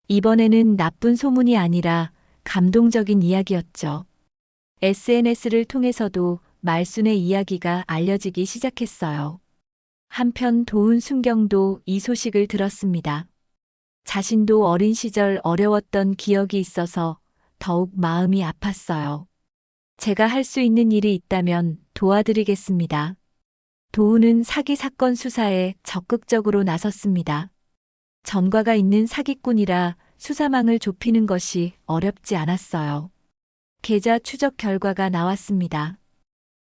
이번에는 나쁜 소문이 아니라 감동적인 이야기였죠. SNS를 통해서도 말순의 이야기가 알려지기 시작했어요. 한편 도훈 순경도 이 소식을 들었습니다. 자신도 어린 시절 어려웠던 기억이 있어서 더욱 마음이 아팠어요. 제가 할 수 있는 일이 있다면 도와드리겠습니다. 도훈은 사기 사건 수사에 적극적으로 나섰습니다. 전과가 있는 사기꾼이라 수사망을 좁히는 것이 어렵지 않았어요. 계좌 추적 결과가 나왔습니다.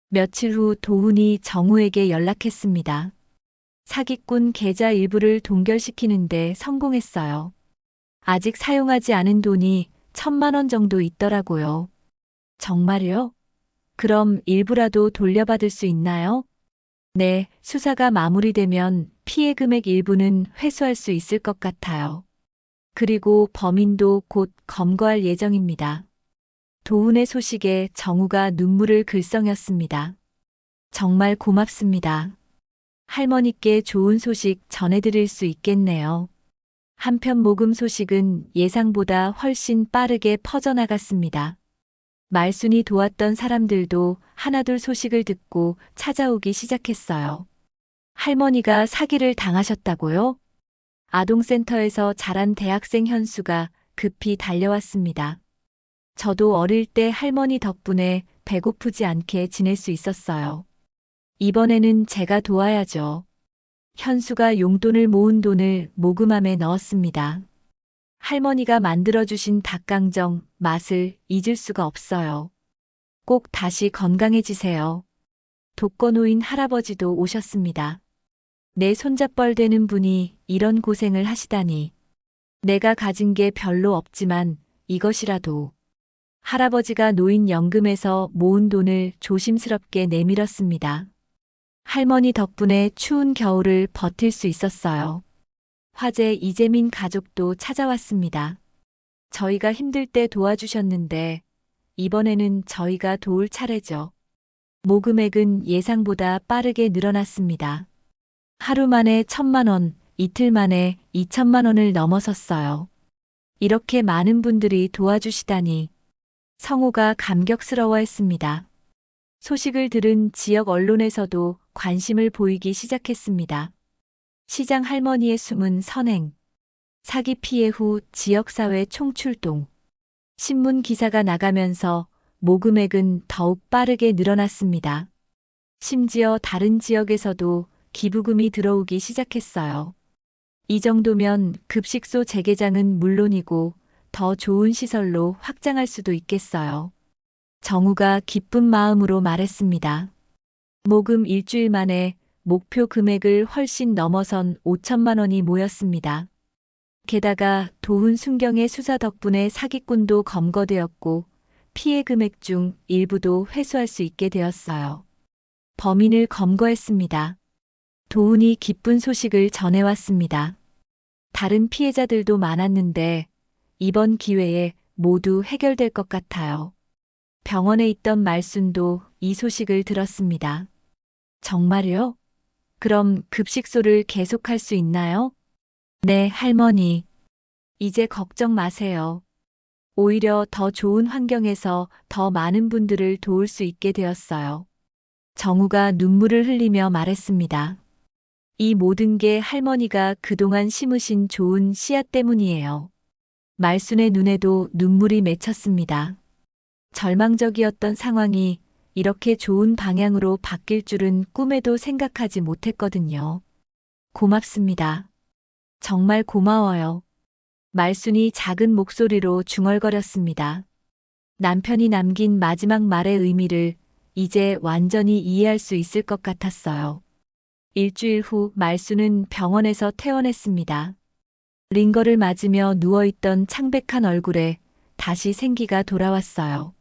며칠 후 도훈이 정우에게 연락했습니다. 사기꾼 계좌 일부를 동결시키는데 성공했어요. 아직 사용하지 않은 돈이 1,000만 원 정도 있더라고요. 정말요? 그럼 일부라도 돌려받을 수 있나요? 네, 수사가 마무리되면 피해 금액 일부는 회수할 수 있을 것 같아요. 그리고 범인도 곧 검거할 예정입니다. 도훈의 소식에 정우가 눈물을 글썽였습니다. 정말 고맙습니다. 할머니께 좋은 소식 전해드릴 수 있겠네요. 한편 모금 소식은 예상보다 훨씬 빠르게 퍼져나갔습니다. 말순이 도왔던 사람들도 하나둘 소식을 듣고 찾아오기 시작했어요. 할머니가 사기를 당하셨다고요? 아동센터에서 자란 대학생 현수가 급히 달려왔습니다. 저도 어릴 때 할머니 덕분에 배고프지 않게 지낼 수 있었어요. 이번에는 제가 도와야죠. 현수가 용돈을 모은 돈을 모금함에 넣었습니다. 할머니가 만들어주신 닭강정 맛을 잊을 수가 없어요. 꼭 다시 건강해지세요. 독거노인 할아버지도 오셨습니다. 내 손잡벌 되는 분이 이런 고생을 하시다니. 내가 가진 게 별로 없지만 이것이라도. 할아버지가 노인연금에서 모은 돈을 조심스럽게 내밀었습니다. 할머니 덕분에 추운 겨울을 버틸 수 있었어요. 화재 이재민 가족도 찾아왔습니다. 저희가 힘들 때 도와주셨는데 이번에는 저희가 도울 차례죠. 모금액은 예상보다 빠르게 늘어났습니다. 하루 만에 1,000만 원, 이틀 만에 2,000만 원을 넘어섰어요. 이렇게 많은 분들이 도와주시다니. 성호가 감격스러워했습니다. 소식을 들은 지역 언론에서도 관심을 보이기 시작했습니다. 시장 할머니의 숨은 선행, 사기 피해 후 지역사회 총출동, 신문 기사가 나가면서 모금액은 더욱 빠르게 늘어났습니다. 심지어 다른 지역에서도 기부금이 들어오기 시작했어요. 이 정도면 급식소 재개장은 물론이고 더 좋은 시설로 확장할 수도 있겠어요. 정우가 기쁜 마음으로 말했습니다. 모금 일주일 만에 목표 금액을 훨씬 넘어선 5천만 원이 모였습니다. 게다가 도훈 순경의 수사 덕분에 사기꾼도 검거되었고 피해 금액 중 일부도 회수할 수 있게 되었어요. 범인을 검거했습니다. 도훈이 기쁜 소식을 전해왔습니다. 다른 피해자들도 많았는데 이번 기회에 모두 해결될 것 같아요. 병원에 있던 말순도 이 소식을 들었습니다. 정말요? 그럼 급식소를 계속할 수 있나요? 네, 할머니. 이제 걱정 마세요. 오히려 더 좋은 환경에서 더 많은 분들을 도울 수 있게 되었어요. 정우가 눈물을 흘리며 말했습니다. 이 모든 게 할머니가 그동안 심으신 좋은 씨앗 때문이에요. 말순의 눈에도 눈물이 맺혔습니다. 절망적이었던 상황이 이렇게 좋은 방향으로 바뀔 줄은 꿈에도 생각하지 못했거든요. 고맙습니다. 정말 고마워요. 말순이 작은 목소리로 중얼거렸습니다. 남편이 남긴 마지막 말의 의미를 이제 완전히 이해할 수 있을 것 같았어요. 일주일 후 말순은 병원에서 퇴원했습니다. 링거를 맞으며 누워있던 창백한 얼굴에 다시 생기가 돌아왔어요.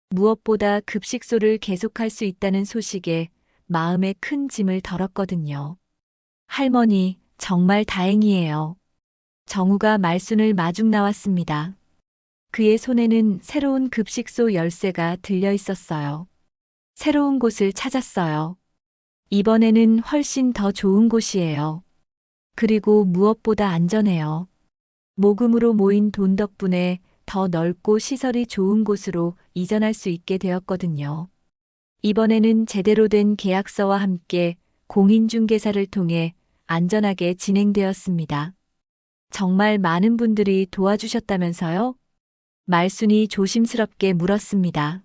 무엇보다 급식소를 계속할 수 있다는 소식에 마음에 큰 짐을 덜었거든요. 할머니, 정말 다행이에요. 정우가 말순을 마중 나왔습니다. 그의 손에는 새로운 급식소 열쇠가 들려 있었어요. 새로운 곳을 찾았어요. 이번에는 훨씬 더 좋은 곳이에요. 그리고 무엇보다 안전해요. 모금으로 모인 돈 덕분에 더 넓고 시설이 좋은 곳으로 이전할 수 있게 되었거든요. 이번에는 제대로 된 계약서와 함께 공인중개사를 통해 안전하게 진행되었습니다. 정말 많은 분들이 도와주셨다면서요? 말순이 조심스럽게 물었습니다.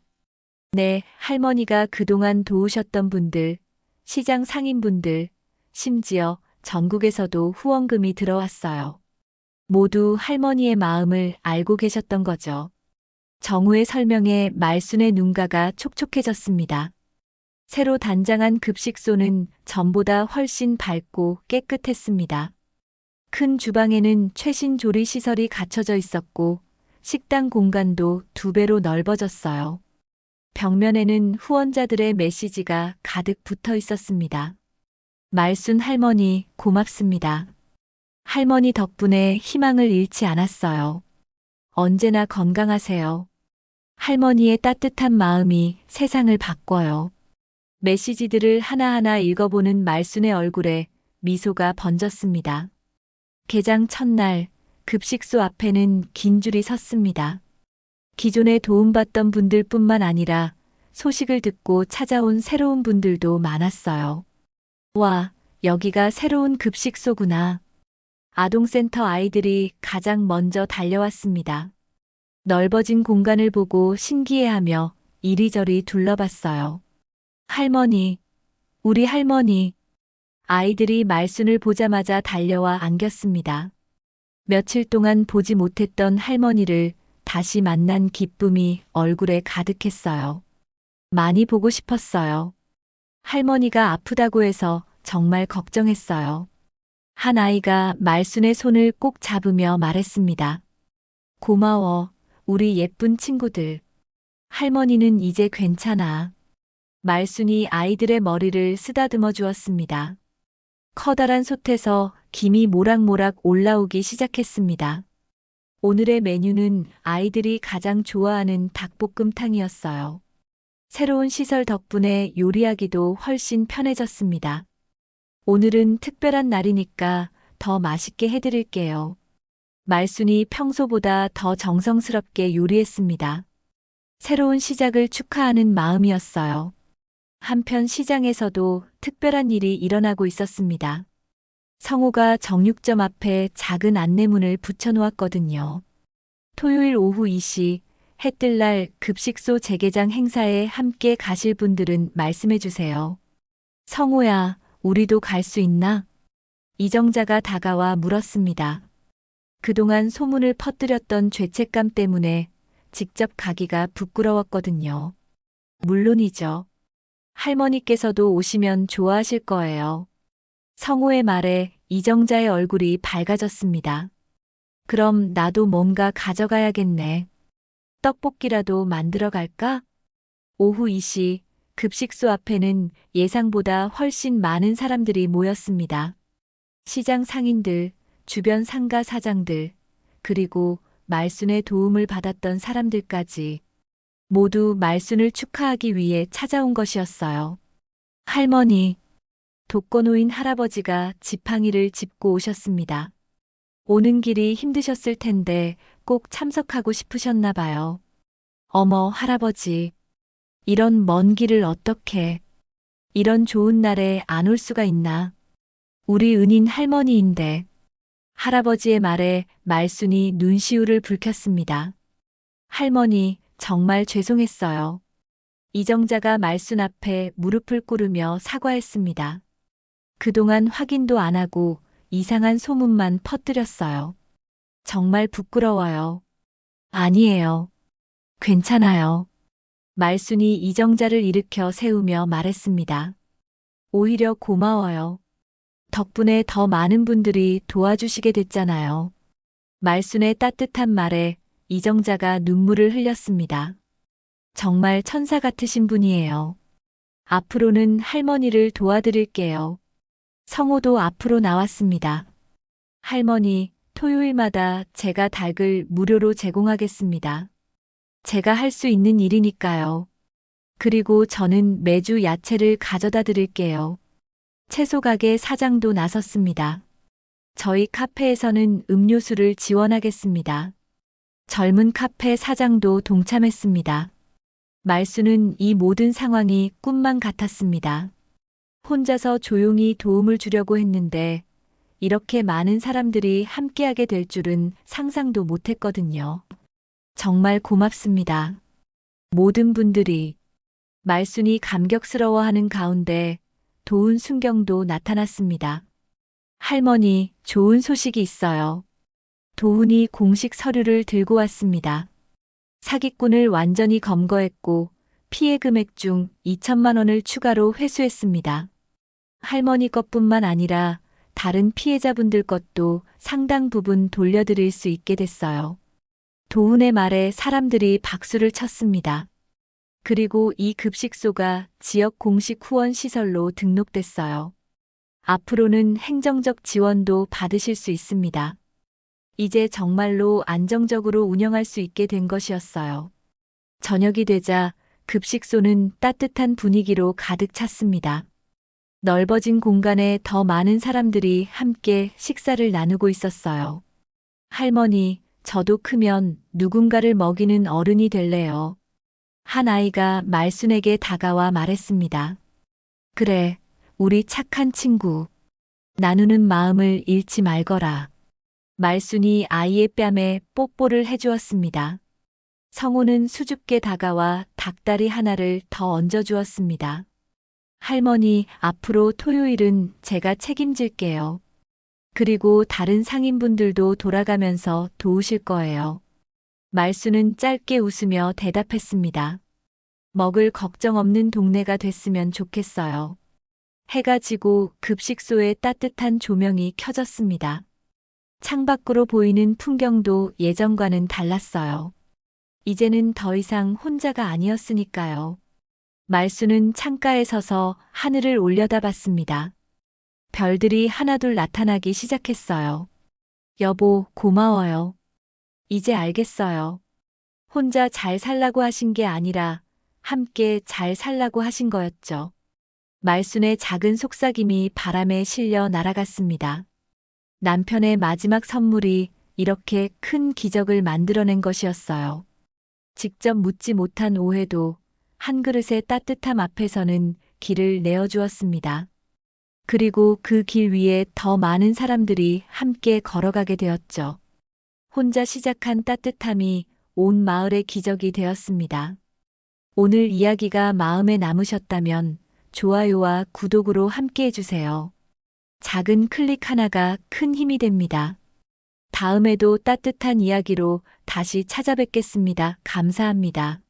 네, 할머니가 그동안 도우셨던 분들, 시장 상인분들, 심지어 전국에서도 후원금이 들어왔어요. 모두 할머니의 마음을 알고 계셨던 거죠. 정우의 설명에 말순의 눈가가 촉촉해졌습니다. 새로 단장한 급식소는 전보다 훨씬 밝고 깨끗했습니다. 큰 주방에는 최신 조리 시설이 갖춰져 있었고 식당 공간도 2배로 넓어졌어요. 벽면에는 후원자들의 메시지가 가득 붙어 있었습니다. 말순 할머니, 고맙습니다. 할머니 덕분에 희망을 잃지 않았어요. 언제나 건강하세요. 할머니의 따뜻한 마음이 세상을 바꿔요. 메시지들을 하나하나 읽어보는 말순의 얼굴에 미소가 번졌습니다. 개장 첫날 급식소 앞에는 긴 줄이 섰습니다. 기존에 도움받던 분들뿐만 아니라 소식을 듣고 찾아온 새로운 분들도 많았어요. 와, 여기가 새로운 급식소구나. 아동센터 아이들이 가장 먼저 달려왔습니다. 넓어진 공간을 보고 신기해하며 이리저리 둘러봤어요. 할머니, 우리 할머니. 아이들이 말순을 보자마자 달려와 안겼습니다. 며칠 동안 보지 못했던 할머니를 다시 만난 기쁨이 얼굴에 가득했어요. 많이 보고 싶었어요. 할머니가 아프다고 해서 정말 걱정했어요. 한 아이가 말순의 손을 꼭 잡으며 말했습니다. 고마워, 우리 예쁜 친구들. 할머니는 이제 괜찮아. 말순이 아이들의 머리를 쓰다듬어 주었습니다. 커다란 솥에서 김이 모락모락 올라오기 시작했습니다. 오늘의 메뉴는 아이들이 가장 좋아하는 닭볶음탕이었어요. 새로운 시설 덕분에 요리하기도 훨씬 편해졌습니다. 오늘은 특별한 날이니까 더 맛있게 해드릴게요. 말순이 평소보다 더 정성스럽게 요리했습니다. 새로운 시작을 축하하는 마음이었어요. 한편 시장에서도 특별한 일이 일어나고 있었습니다. 성호가 정육점 앞에 작은 안내문을 붙여놓았거든요. 토요일 오후 2시 해뜰날 급식소 재개장 행사에 함께 가실 분들은 말씀해 주세요. 성호야, 우리도 갈 수 있나? 이정자가 다가와 물었습니다. 그동안 소문을 퍼뜨렸던 죄책감 때문에 직접 가기가 부끄러웠거든요. 물론이죠. 할머니께서도 오시면 좋아하실 거예요. 성호의 말에 이정자의 얼굴이 밝아졌습니다. 그럼 나도 뭔가 가져가야겠네. 떡볶이라도 만들어 갈까? 오후 2시 급식소 앞에는 예상보다 훨씬 많은 사람들이 모였습니다. 시장 상인들, 주변 상가 사장들, 그리고 말순의 도움을 받았던 사람들까지 모두 말순을 축하하기 위해 찾아온 것이었어요. 할머니, 독거노인 할아버지가 지팡이를 짚고 오셨습니다. 오는 길이 힘드셨을 텐데 꼭 참석하고 싶으셨나 봐요. 어머, 할아버지. 이런 먼 길을 어떻게, 이런 좋은 날에 안 올 수가 있나? 우리 은인 할머니인데. 할아버지의 말에 말순이 눈시울을 붉혔습니다. 할머니, 정말 죄송했어요. 이정자가 말순 앞에 무릎을 꿇으며 사과했습니다. 그동안 확인도 안 하고 이상한 소문만 퍼뜨렸어요. 정말 부끄러워요. 아니에요. 괜찮아요. 말순이 이정자를 일으켜 세우며 말했습니다. 오히려 고마워요. 덕분에 더 많은 분들이 도와주시게 됐잖아요. 말순의 따뜻한 말에 이정자가 눈물을 흘렸습니다. 정말 천사 같으신 분이에요. 앞으로는 할머니를 도와드릴게요. 성호도 앞으로 나왔습니다. 할머니, 토요일마다 제가 닭을 무료로 제공하겠습니다. 제가 할 수 있는 일이니까요. 그리고 저는 매주 야채를 가져다 드릴게요. 채소 가게 사장도 나섰습니다. 저희 카페에서는 음료수를 지원하겠습니다. 젊은 카페 사장도 동참했습니다. 말순은 이 모든 상황이 꿈만 같았습니다. 혼자서 조용히 도움을 주려고 했는데 이렇게 많은 사람들이 함께하게 될 줄은 상상도 못했거든요. 정말 고맙습니다. 모든 분들이. 말순이 감격스러워하는 가운데 도훈 순경도 나타났습니다. 할머니, 좋은 소식이 있어요. 도훈이 공식 서류를 들고 왔습니다. 사기꾼을 완전히 검거했고 피해 금액 중 2천만 원을 추가로 회수했습니다. 할머니 것뿐만 아니라 다른 피해자분들 것도 상당 부분 돌려드릴 수 있게 됐어요. 도훈의 말에 사람들이 박수를 쳤습니다. 그리고 이 급식소가 지역 공식 후원 시설로 등록됐어요. 앞으로는 행정적 지원도 받으실 수 있습니다. 이제 정말로 안정적으로 운영할 수 있게 된 것이었어요. 저녁이 되자 급식소는 따뜻한 분위기로 가득 찼습니다. 넓어진 공간에 더 많은 사람들이 함께 식사를 나누고 있었어요. 할머니, 저도 크면 누군가를 먹이는 어른이 될래요. 한 아이가 말순에게 다가와 말했습니다. 그래, 우리 착한 친구. 나누는 마음을 잃지 말거라. 말순이 아이의 뺨에 뽀뽀를 해주었습니다. 성우는 수줍게 다가와 닭다리 하나를 더 얹어주었습니다. 할머니, 앞으로 토요일은 제가 책임질게요. 그리고 다른 상인분들도 돌아가면서 도우실 거예요. 말순은 짧게 웃으며 대답했습니다. 먹을 걱정 없는 동네가 됐으면 좋겠어요. 해가 지고 급식소에 따뜻한 조명이 켜졌습니다. 창밖으로 보이는 풍경도 예전과는 달랐어요. 이제는 더 이상 혼자가 아니었으니까요. 말순은 창가에 서서 하늘을 올려다봤습니다. 별들이 하나둘 나타나기 시작했어요. 여보, 고마워요. 이제 알겠어요. 혼자 잘 살라고 하신 게 아니라 함께 잘 살라고 하신 거였죠. 말순의 작은 속삭임이 바람에 실려 날아갔습니다. 남편의 마지막 선물이 이렇게 큰 기적을 만들어낸 것이었어요. 직접 묻지 못한 오해도 한 그릇의 따뜻함 앞에서는 길을 내어주었습니다. 그리고 그 길 위에 더 많은 사람들이 함께 걸어가게 되었죠. 혼자 시작한 따뜻함이 온 마을의 기적이 되었습니다. 오늘 이야기가 마음에 남으셨다면 좋아요와 구독으로 함께 해주세요. 작은 클릭 하나가 큰 힘이 됩니다. 다음에도 따뜻한 이야기로 다시 찾아뵙겠습니다. 감사합니다.